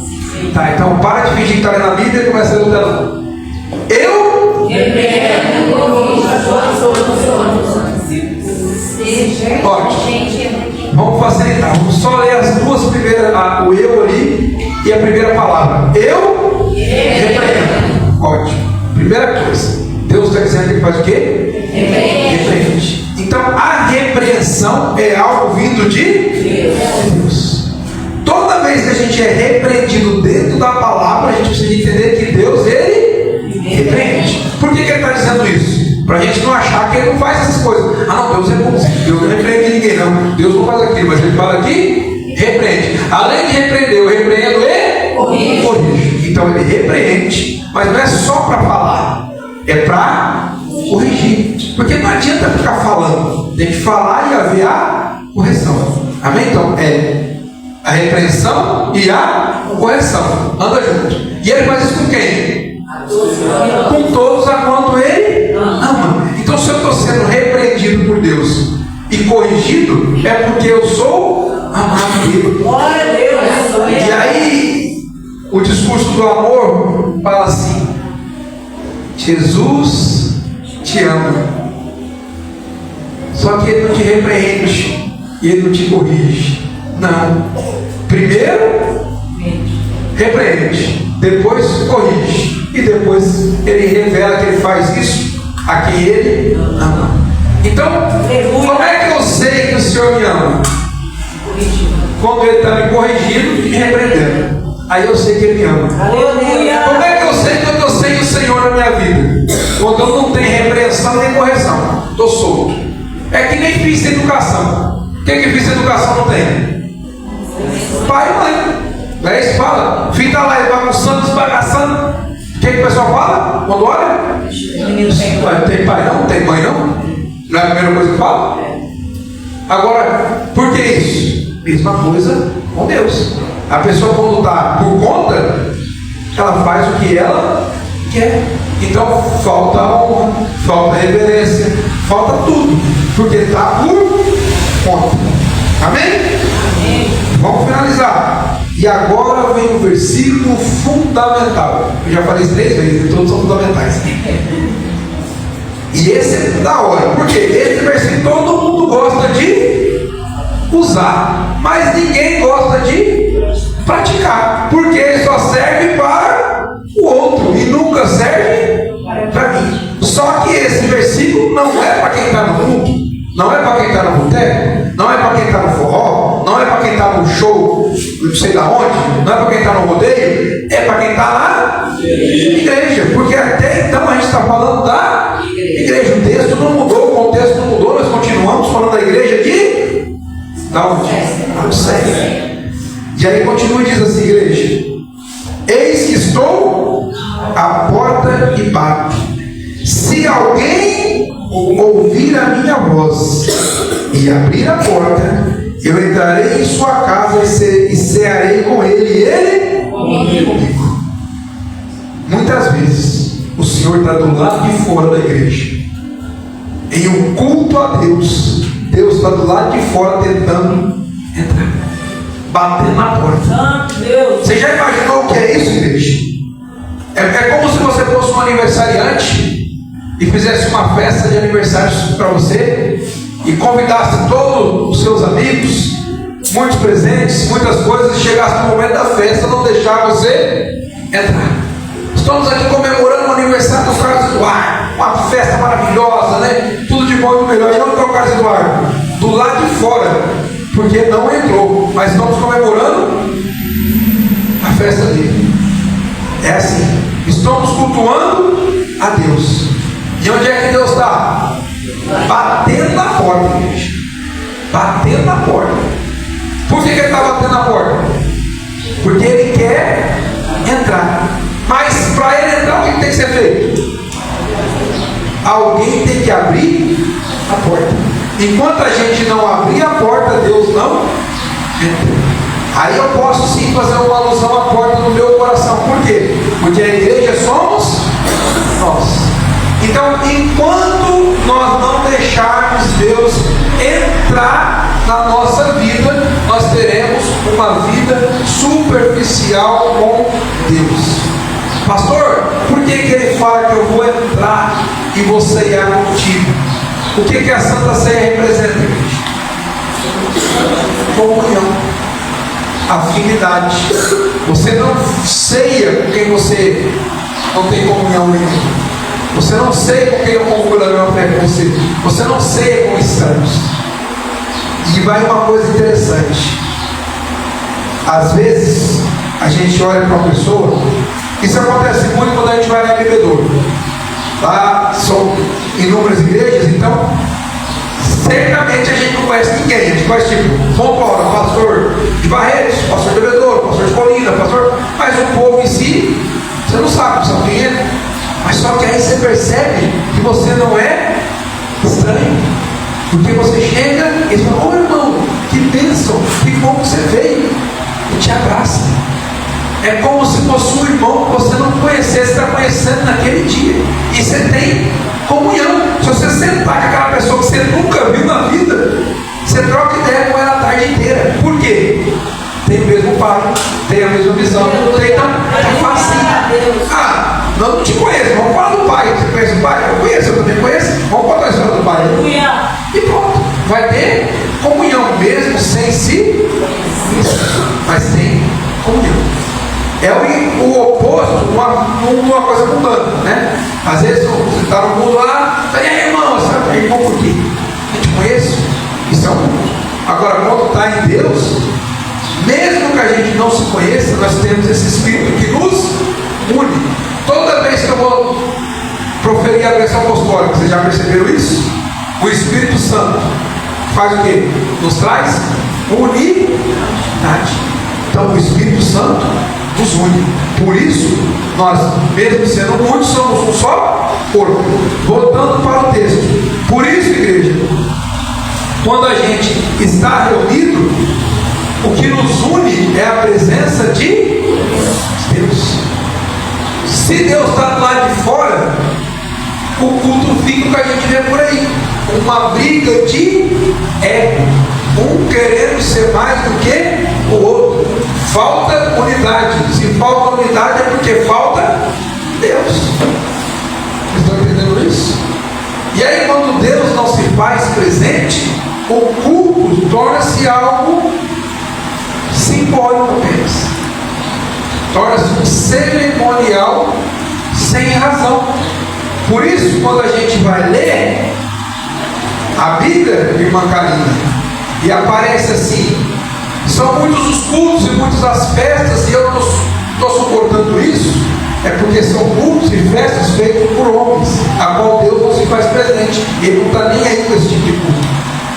Tá, então para de fingir que está lendo a Bíblia e começa a ler o telão. Eu pode. Vamos facilitar. Vamos só ler as 2 primeiras, o eu ali e a primeira palavra. Eu repreendo. Pode. Primeira coisa. Deus está dizendo que ele faz o quê? Repreende. Então a repreensão é algo vindo de Deus. Toda vez que a gente é repreendido dentro da palavra, a gente precisa entender que Deus, ele repreende. Por que ele está dizendo isso? Para a gente não achar que ele não faz essas coisas. Ah não, Deus é bonzinho, Deus não repreende ninguém não. Deus não faz aquilo, mas ele fala aqui, repreende. Além de repreender, eu repreendo e corrijo. Então ele repreende, mas não é só para falar, é para corrigir. Porque não adianta ficar falando, tem que falar e haver a correção. Amém? Então a repreensão e a correção. Anda junto. E ele faz isso com quem? Com todos a quanto ele ama. Então se eu estou sendo repreendido por Deus e corrigido, é porque eu sou amado dele. Glória a Deus. E aí o discurso do amor fala assim: Jesus te ama. Só que ele não te repreende e ele não te corrige. Não. Primeiro, repreende, depois corrige, e depois ele revela que ele faz isso a quem ele ama. Então, como é que eu sei que o Senhor me ama? Quando ele está me corrigindo e me repreendendo. Aí eu sei que ele me ama. Aleluia. Como é que eu sei que eu estou sem o Senhor na minha vida? Quando eu não tenho repreensão nem correção. Estou solto. É que nem fiz educação. O que fiz educação não tem? Pai e mãe. Não é isso que fala? Filho está lá bagunçando, desbagaçando. O que o pessoal fala? Quando olha? Não tem pai não? Não tem mãe não? Não é a primeira coisa que fala? Agora, por que isso? Mesma coisa com Deus. A pessoa quando está por conta, ela faz o que ela quer. Então falta honra, falta reverência, falta tudo. Porque está por conta. Amém? Amém. Vamos finalizar. E agora vem o versículo fundamental. Eu já falei isso 3 vezes, todos são fundamentais. E esse é da hora. Porque esse versículo todo mundo gosta de usar, mas ninguém gosta de praticar, porque ele só serve para o outro e nunca serve para mim. Só que esse versículo não é para quem está no mundo, não é para quem está no boteco, não é para quem está no forró, não é para quem está no show, não sei da onde, não é para quem está no rodeio, é para quem está na igreja, porque até então a gente está falando da igreja. O texto não mudou, o contexto não mudou, nós continuamos falando da igreja de da onde? Do céu. E aí continua e diz assim, igreja: eis que estou à porta e bato. Se alguém ouvir a minha voz e abrir a porta, eu entrarei em sua casa e cearei com ele e ele comigo. Muitas vezes o Senhor está do lado de fora da igreja, em um culto a Deus. Deus está do lado de fora tentando entrar, batendo na porta. Santo Deus. Você já imaginou o que é isso, igreja? É como se você fosse um aniversariante e fizesse uma festa de aniversário para você e convidasse todos os seus amigos, muitos presentes, muitas coisas, e chegasse no momento da festa não deixar você entrar. Estamos aqui comemorando o aniversário do Carlos Eduardo, uma festa maravilhosa, né? Tudo de bom e do melhor. E onde está o Carlos Eduardo? Do lado de fora, porque não entrou, mas estamos comemorando a festa dele. É assim, estamos cultuando a Deus. E onde é que Deus está? Batendo na porta, gente. Batendo na porta. Por que ele está batendo na porta? Porque ele quer entrar. Mas para ele entrar, o que tem que ser feito? Alguém tem que abrir a porta. Enquanto a gente não abrir a porta, Deus não entra. Aí eu posso sim fazer uma alusão à porta no meu coração. Por quê? Porque a igreja somos nós. Então, enquanto nós não deixarmos Deus entrar na nossa vida, nós teremos uma vida superficial com Deus. Pastor, por que ele fala que eu vou entrar e vou ceiar contigo? O que a Santa Ceia representa, gente? Comunhão, afinidade. Você não ceia com quem você não tem comunhão nenhuma. Você não ceia com quem não comungula a mesma fé com você. Você não ceia com estranhos. E vai uma coisa interessante. Às vezes a gente olha para uma pessoa. Isso acontece muito quando a gente vai na bebedouro. Lá são inúmeras igrejas, então certamente a gente não conhece ninguém. A gente conhece tipo João Paulo, pastor de Barretos, pastor de Bebedouro, pastor de Colina, pastor. Mas o povo em si, você não sabe quem é. Mas só que aí você percebe que você não é estranho. Porque você chega e fala: ô irmão, que bênção, que bom que você veio. E te abraça. É como se fosse um irmão que você não conhecesse, está conhecendo naquele dia. E você tem comunhão. Se você sentar com aquela pessoa que você nunca viu na vida, você troca ideia com ela a tarde inteira. Por quê? Tem o mesmo pai, tem a mesma visão, tem, então é fácil. Ah, não te conheço, vamos falar do pai. Você conhece o pai? Eu conheço, eu também conheço. Vamos contar a história do pai. E pronto. vai ter comunhão mesmo sem se, mas tem comunhão. É o oposto de uma coisa mundana, né? Às vezes você está no mundo lá, e aí, irmão, sabe? Irmão, por quê? Eu te conheço, isso é o mundo. Agora, quando está em Deus, mesmo que a gente não se conheça, nós temos esse Espírito que nos une. Toda vez que eu vou proferir a bênção apostólica, vocês já perceberam isso? O Espírito Santo faz o quê? Nos traz unidade. Então o Espírito Santo nos une. Por isso, nós, mesmo sendo muitos, somos um só corpo. Voltando para o texto. Por isso, igreja, quando a gente está reunido, o que nos une é a presença de Deus. Se Deus está do lado de fora, o culto fica o que a gente vê por aí, uma briga de ego, um querendo ser mais do que o outro. Falta unidade. Se falta unidade é porque falta Deus. Vocês estão entendendo isso? E aí, quando Deus não se faz presente, o culto torna-se algo simbólico apenas. Torna-se um cerimonial sem razão. Por isso, quando a gente vai ler a Bíblia, irmã Karina, e aparece assim, são muitos os cultos e muitas as festas, e eu não estou suportando isso, é porque são cultos e festas feitos por homens, a qual Deus não se faz presente. Ele não está nem aí com esse tipo de culto.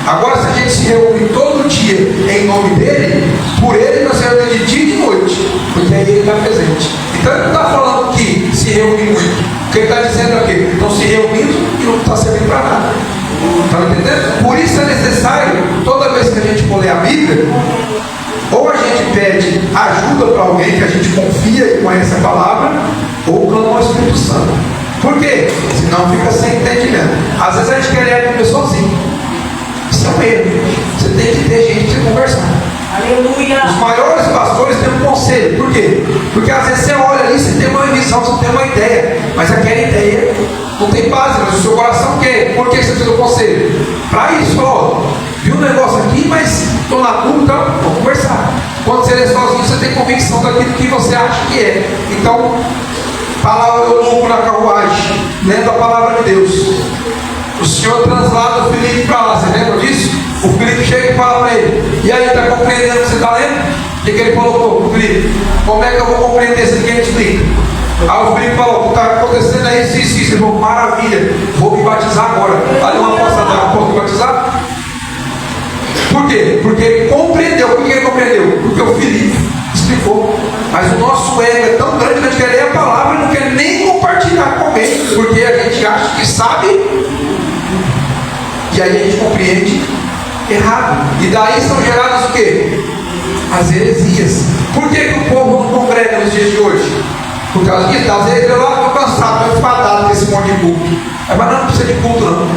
Agora, se a gente se reúne todo dia em nome dele, por ele nós se reunimos de dia e de noite, porque aí ele está presente. Então ele não está falando que se reúne muito. O que ele está dizendo aqui? Estão se reunindo e não está servindo para nada. Estão entendendo? Por isso é necessário, toda vez que a gente for ler a Bíblia, ou a gente pede ajuda para alguém que a gente confia e conhece a palavra, ou clama ao Espírito Santo. Por quê? Senão fica sem entendimento. Às vezes a gente quer ler a Bíblia sozinho. Isso é um erro. Você tem que ter gente para você conversar. Aleluia. Os maiores pastores têm um conselho. Por quê? Porque às vezes você olha ali, você tem uma visão, você tem uma ideia, mas aquela ideia não tem base, mas o seu coração quer. Por que você precisa do conselho? Para isso, ó, viu um negócio aqui, mas estou na dúvida, então vamos conversar. Quando você lê sozinho, você tem convicção daquilo que você acha que é. Então, palavra eu louco na carruagem, lendo a palavra de Deus. O Senhor translada o Felipe para lá, você lembra disso? O Felipe chega e fala para ele: e aí, está compreendendo o que você está lendo? O que ele falou para o Felipe? Como é que eu vou compreender isso aqui? Ele explica. Aí o Felipe falou: o que está acontecendo é isso, isso, isso. Ele falou: maravilha, vou me batizar agora. Ali uma poça d'água, posso me batizar? Por quê? Porque ele compreendeu. Por que ele compreendeu? Porque o Felipe explicou. Mas o nosso ego é tão grande que a gente quer ler a palavra e não quer nem compartilhar com ele, porque a gente acha que sabe, e aí a gente compreende errado. E daí são geradas o quê? As heresias. Por que o povo não congrega nos dias de hoje? Por causa disso. Às vezes eu lá estou cansado, estou enfadado com esse monte de culto. Mas não precisa de culto não.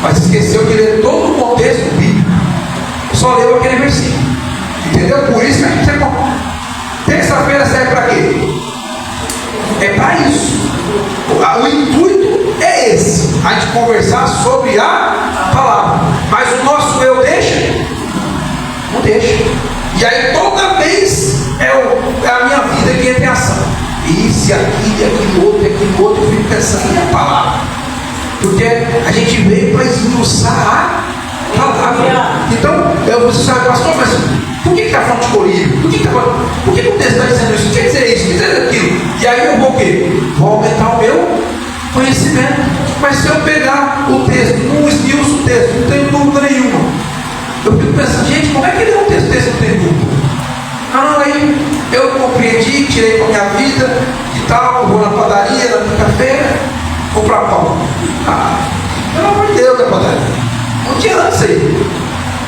Mas esqueceu de ler todo o contexto bíblico. Só leu aquele versículo. Entendeu? Por isso que a gente é bom. Terça-feira serve para quê? É para isso. O intuito é esse: a gente conversar sobre a palavra. Mas o nosso eu deixa? Não deixa. E aí toda vez é a minha vida que entra em ação. Isso, e aquilo outro, eu fico pensando na palavra. Porque a gente veio para esmiuçar a palavra. Então, você sabe, pastor, mas por que está falando de colírio? Por que o texto está dizendo isso? O que quer dizer isso? O que quer dizer aquilo? E aí eu vou o quê? Vou aumentar o meu conhecimento. Mas se eu pegar o texto, não esmiuço o texto, não tenho dúvida nenhuma, eu fico pensando: gente, como é que ele é um texto não tem dúvida? Ah, aí eu compreendi, tirei com a minha vida e tal, vou na padaria, na quinta-feira, comprar pão. Ah, pelo amor de Deus, da padaria. Não adianta isso aí.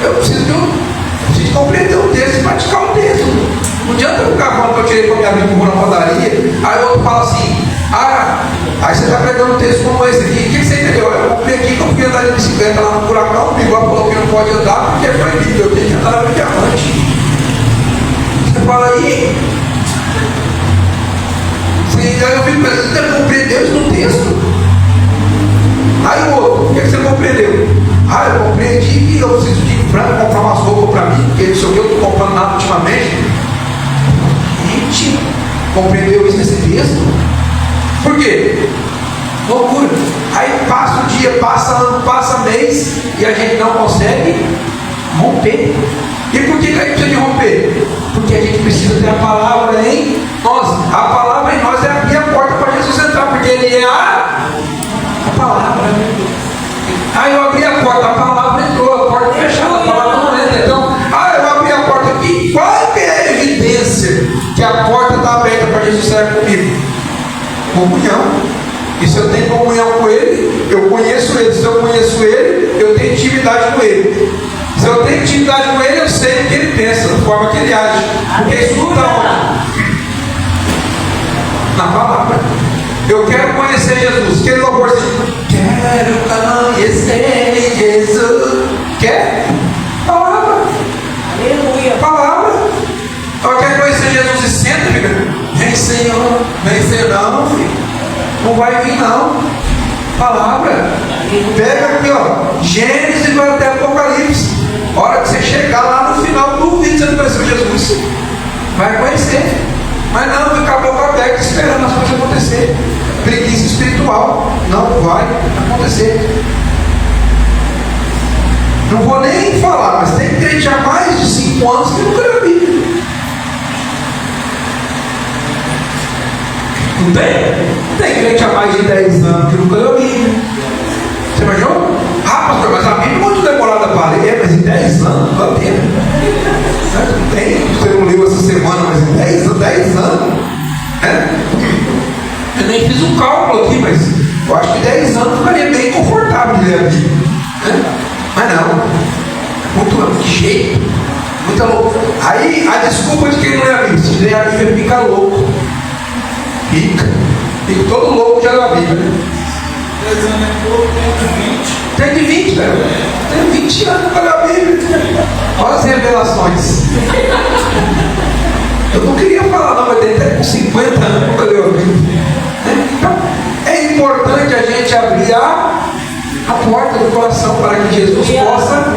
Eu preciso compreender o texto e praticar o texto. Não adianta eu ficar falando que eu tirei com a minha vida, vou na padaria, aí o outro fala assim: aí você está pregando um texto como esse aqui, o que você entendeu? Eu comprei aqui que eu fui andar de bicicleta lá no furacão, o Bigode falou que não pode andar porque é proibido, eu tenho que andar na diamante. Você fala aí, aí eu fico pensando: você compreendeu isso no texto? Aí o outro: o que você compreendeu? Eu compreendi que eu preciso dia, passa ano, passa mês e a gente não consegue romper. E por que a gente precisa de romper? Porque a gente precisa ter a palavra em nós. A palavra em nós é abrir a porta para Jesus entrar, porque Ele é a palavra. Aí eu abri a porta, a palavra entrou, a porta fechada, a palavra não entra. Então, eu abri a porta aqui, qual que é a evidência que a porta está aberta para Jesus sair comigo? Comunhão. E se eu tenho comunhão com Ele, eu conheço Ele. Se eu conheço Ele, eu tenho intimidade com Ele. Se eu tenho intimidade com Ele, eu sei o que Ele pensa, da forma que Ele age. Porque isso não está onde? Na palavra. Eu quero conhecer Jesus. Aquele louvor assim, quero conhecer Jesus. Quer? Palavra. Aleluia. Palavra. Eu quero conhecer Jesus e senta, fica. Vem Senhor, vem Senhor. Não, filho. Não vai vir não. Palavra. Pega aqui, ó. Gênesis vai até Apocalipse. A hora que você chegar lá no final, duvido você não conheceu Jesus. Vai conhecer. Mas não ficar a boca aberta esperando as coisas acontecer. Preguiça espiritual. Não vai acontecer. Não vou nem falar, mas tem crente há mais de 5 anos que nunca leu a Bíblia. Não tem? Tem crente há mais de 10 anos que nunca leu a Bíblia. Você imaginou? Pastor, mas a Bíblia é muito demorada para ler. Mas em 10 anos não dá tempo. Não tem? Você não leu essa semana, mas em 10 anos. Eu nem fiz um cálculo aqui, mas eu acho que 10 anos ficaria bem confortável de ler a Bíblia. Mas não. Muito jeito. Muita loucura. Aí a desculpa de quem não lê a Bíblia. Se lê a Bíblia, fica louco. Fica todo louco já da Bíblia, né? 10 anos é pouco, tem de 20, velho. Tem 20 anos para ler a Bíblia. Olha as revelações. Eu não queria falar, não, mas tem até com 50 anos para ler a Bíblia. Então, é importante a gente abrir a porta do coração para que Jesus possa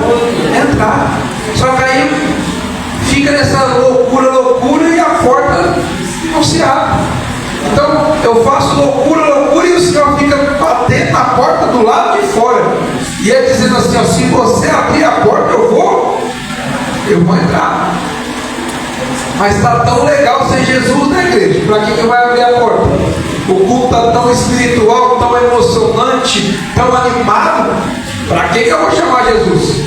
entrar. Só que aí fica nessa loucura e a porta não se abre. Então eu faço loucura e o Senhor fica batendo na porta do lado de fora. E ele dizendo assim, ó, se você abrir a porta, eu vou entrar. Mas está tão legal ser Jesus na igreja. Para quem que vai abrir a porta? O culto está tão espiritual, tão emocionante, tão animado. Para quem que eu vou chamar Jesus?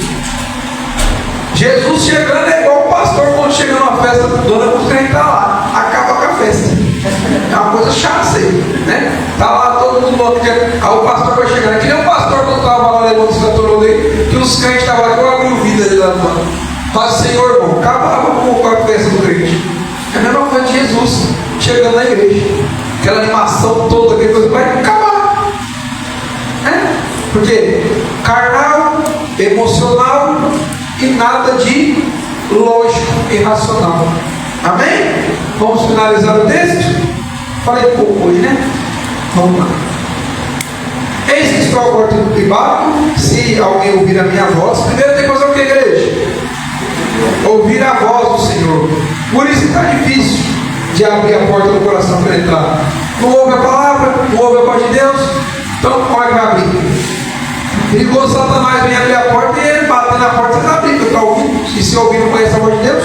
Jesus chegando é igual o pastor quando chega numa festa com dona, o crente está lá, acaba com a festa. É uma coisa chata isso aí, né? Tá lá todo mundo louco. Aí o pastor vai chegar. Que nem o pastor quando estava lá levando os cantores dele, que os crentes estavam lá, que eu abri o vidro ali lá do lado. Faz Senhor, irmão, acabava com a festa do crente. É a mesma coisa de Jesus chegando na igreja. Aquela animação toda, aquela coisa, vai acabar. Porque carnal, emocional e nada de lógico e racional. Amém? Vamos finalizar o texto? Falei pouco hoje, né? Vamos lá. Eis que estou à porta do privado. Se alguém ouvir a minha voz, primeiro tem que fazer o que, igreja? Ouvir a voz do Senhor. Por isso está difícil de abrir a porta do coração para entrar. Não ouve a palavra, não ouve a voz de Deus. Então, como é que vai abrir? Perigoso Satanás vem abrir a porta e ele bater na porta e abrir, porque está ouvindo. E se ouvir não conhece a voz de Deus?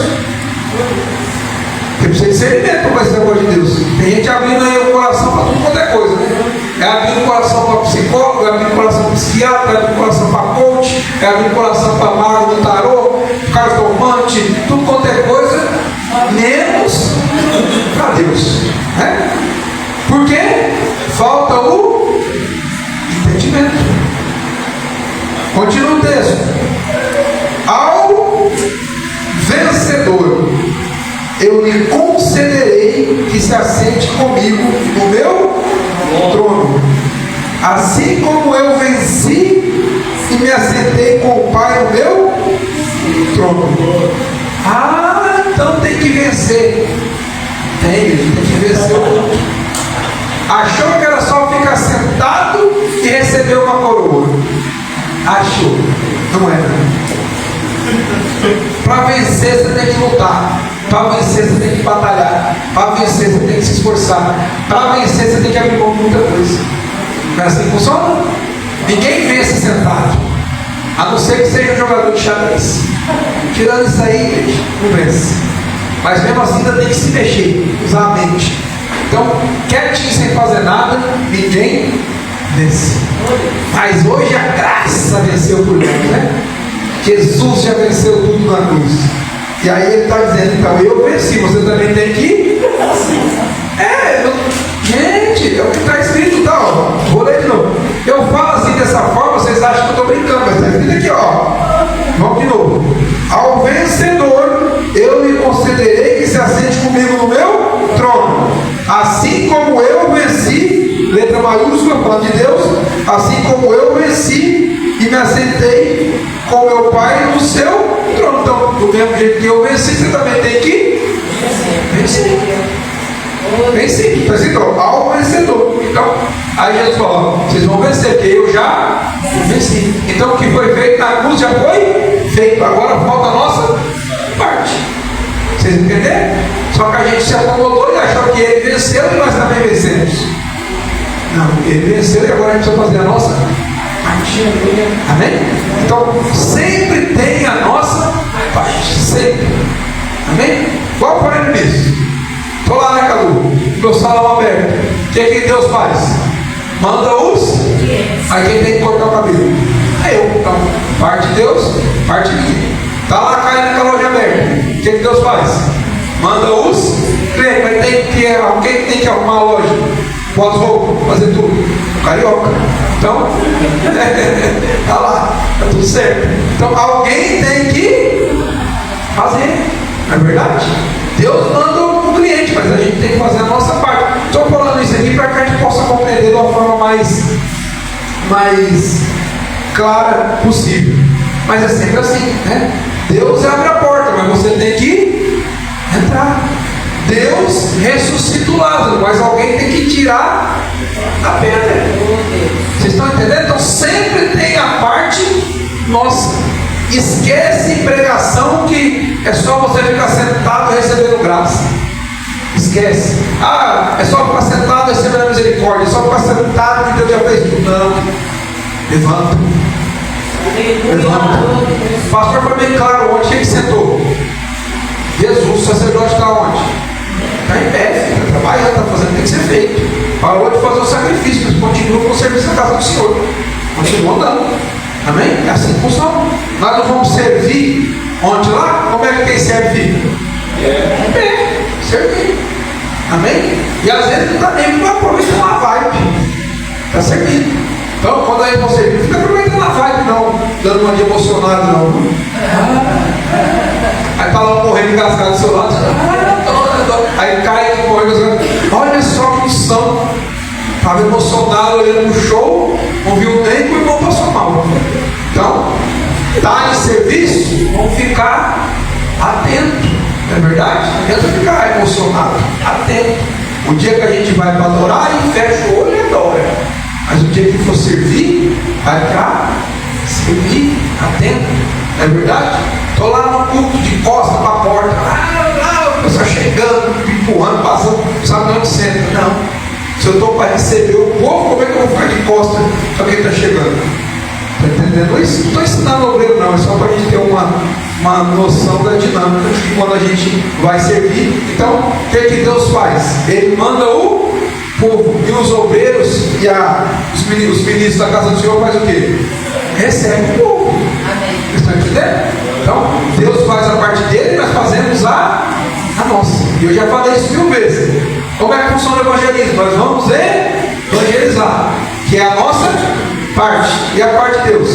Porque precisa de discernimento para conhecer a voz de Deus. Tem gente abrindo aí o coração para tudo quanto é coisa, né? É abrir o coração para psicólogo, é abrir o coração para psiquiatra, é abrir o coração para coach, é abrir o coração para mago do tarô, cartomante, tudo quanto é coisa, menos para Deus. Né? Por quê? Falta o entendimento. Continua o texto. Ao vencedor, eu lhe concederei que se assente comigo no meu trono, assim como eu venci e me assentei com o Pai no meu trono. Então tem que vencer. Tem que vencer o outro. Achou que era só ficar sentado e receber uma coroa? Achou. Não era. Para vencer você tem que lutar. Para vencer você tem que batalhar. Para vencer você tem que se esforçar. Para vencer você tem que abrir mão de muita coisa. Não é assim que funciona? Ninguém vence sentado, a não ser que seja um jogador de xadrez. Tirando isso aí, gente, não vence. Mas mesmo assim ainda tem que se mexer, usar a mente. Então, quietinho sem fazer nada, ninguém vence. Mas hoje a graça venceu por nós, né? Jesus já venceu tudo na cruz. E aí ele está dizendo, então eu venci, você também tem que. Gente, é o que está escrito, tá? Ó, vou ler de novo. Eu falo assim dessa forma, vocês acham que eu estou brincando, mas está escrito aqui, ó. Vamos de novo. Ao vencedor, eu lhe concederei que se assente comigo no meu trono. Assim como eu venci, letra maiúscula, falando de Deus, assim como eu venci e me assentei com meu Pai no seu trono. Então, do mesmo jeito que eu venci, você também tem que vencer. Venci, está escrito, ao vencedor. Então, aí Jesus falou, vocês vão vencer, porque eu já venci. Então, o que foi feito na cruz já foi feito. Agora falta a nossa parte. Vocês entenderam? Só que a gente se acomodou e achou que ele venceu e nós também vencemos. Não, ele venceu e agora a gente vai fazer a nossa parte. Amém? Então, sempre tem a nossa parte. Sempre. Amém? Qual foi o mesmo? Estou lá, né, Cadu? Meu salão aberto. O que Deus faz? Manda os. Aí quem tem que cortar o cabelo? É eu. Então, parte de Deus, parte minha. Está lá caindo com a loja aberta. O que Deus faz? Manda os clientes. Mas quem tem que arrumar a loja? Pós-roupa, fazer tudo. Carioca. Então, está lá. Está tudo certo. Então, alguém tem que fazer. Não é verdade? Deus manda o cliente, mas a gente tem que fazer a nossa parte. Estou falando isso aqui para que a gente possa compreender de uma forma mais clara possível. Mas é sempre assim, né? Deus abre a porta, mas você tem que entrar. Deus ressuscita o Lázaro, mas alguém tem que tirar a pedra. Vocês estão entendendo? Então sempre tem a parte nossa. Esquece pregação que é só você ficar sentado recebendo graça. Esquece. É só ficar sentado recebendo a misericórdia. É só ficar sentado que Deus já fez tudo. Não. Levanta. Levanta. O pastor foi bem claro onde. Quem que sentou? Jesus, o sacerdote está onde? Está em pé. Está trabalhando, está fazendo o que tem que ser feito. Parou de fazer o sacrifício, mas continua com o serviço na casa do Senhor. Continua andando. Amém? É assim que funciona. Nós não vamos servir onde lá? Como é que quem serve fica? Em pé. Servir. Amém? E às vezes não está nem para aproveitar uma vibe. Está servindo. Então, quando a gente for servir, não fica aproveitando a vibe, não. Dando uma de emocionado, não. Aí está lá morrendo engasgado do seu lado. Aí cai aqui morrendo. Olha só que unção. Estava emocionado olhando no show, não viu nem que o irmão passou mal. Então, está em serviço, vamos ficar atentos, não é verdade? Não adianta ficar emocionado, atento. O dia que a gente vai para adorar, e fecha o olho e adora. Mas o dia que for servir, vai ficar servir, atento, não é verdade? Estou lá no culto, de costas para a porta, o pessoal chegando, empurrando, passando, não sabe onde senta. Não. Se eu estou para receber o povo, como é que eu vou ficar de costas para quem está chegando? Está entendendo isso? Não estou ensinando obreiro, não. É só para a gente ter uma noção da dinâmica de quando a gente vai servir. Então, o que Deus faz? Ele manda o povo. E os obreiros e os ministros da casa do Senhor faz o quê? Recebe o povo. Amém. Vocês estão entendendo? Então, Deus faz a parte dele e nós fazemos a nossa. E eu já falei isso 1000 vezes. Como é que funciona o evangelismo? Nós vamos evangelizar, que é a nossa parte. E a parte de Deus?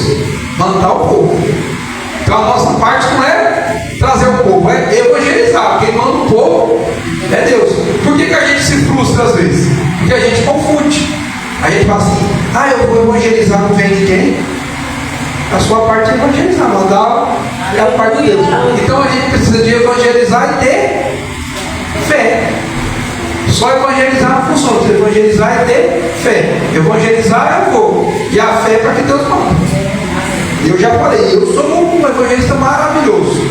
Mandar o povo. Então a nossa parte não é trazer o povo, é evangelizar. Quem manda o povo é Deus. Por que a gente se frustra às vezes? Porque a gente confunde. A gente fala assim, eu vou evangelizar, não vem ninguém. A sua parte é evangelizar, mandar é a parte de Deus. Então a gente precisa de evangelizar e ter fé. Só evangelizar não funciona. Se evangelizar é ter fé. Evangelizar é fogo. E a fé é para que Deus manda. Eu já falei, eu sou um evangelista maravilhoso.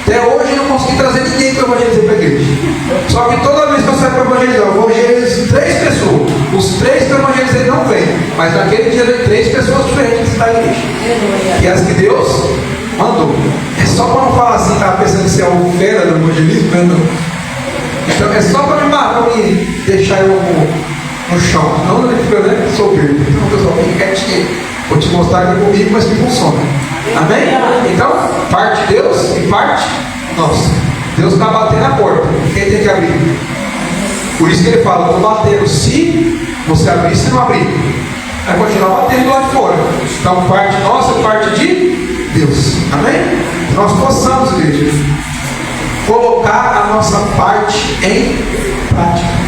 Até hoje eu não consegui trazer ninguém para evangelizar para a igreja. Só que toda vez que eu saio para evangelizar, eu evangelizo 3 pessoas. Os 3 que eu evangelizei não vêm. Mas naquele dia vem 3 pessoas diferentes. igreja, Aleluia. que é as que Deus mandou. É só para não falar assim, estava pensando que você é o fera do evangelismo, né? Não. Então é só para me deixar eu no chão, não na né? Soberbo. Então, pessoal, fique quietinho. Vou te mostrar que é comigo, mas que funciona. Amém? Então, parte Deus e parte nossa. Deus está batendo na porta. Quem tem que abrir? Por isso que ele fala, estou batendo. Se você abrir, se não abrir, vai continuar batendo lá de fora. Então, parte nossa, parte de Deus. Amém? Que nós possamos, igreja, colocar a nossa parte em prática.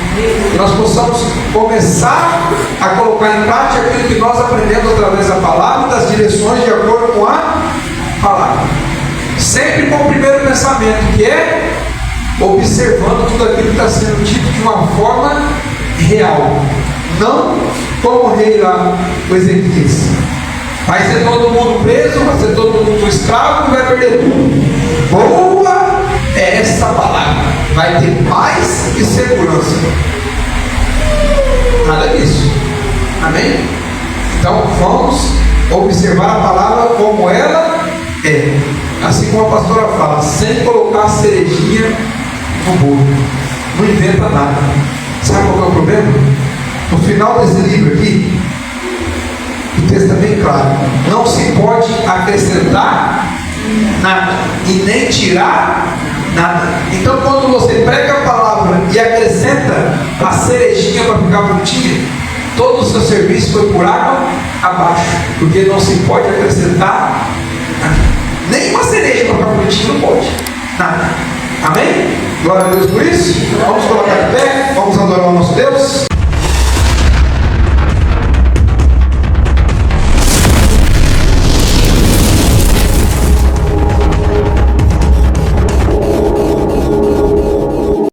Que nós possamos começar a colocar em prática aquilo que nós aprendemos através da palavra, das direções de acordo com a palavra. Sempre com o primeiro pensamento, que é observando tudo aquilo que está sendo dito de uma forma real. Não como o rei lá, o Ezequias. Vai ser todo mundo preso, vai ser todo mundo escravo e vai perder tudo. Boa é essa palavra. Vai ter paz e segurança. Nada disso. Amém? Então vamos observar a palavra como ela é. Assim como a pastora fala, sem colocar a cerejinha no bolo. Não inventa nada. Sabe qual é o problema? No final desse livro aqui, o texto é bem claro. Não se pode acrescentar nada e nem tirar nada. Então, quando você prega a palavra e acrescenta a cerejinha para ficar bonitinha, todo o seu serviço foi por água abaixo, porque não se pode acrescentar nada. Nem uma cereja para ficar bonitinha não pode. Nada. Amém? Glória a Deus por isso. Vamos colocar de pé. Vamos adorar o nosso Deus.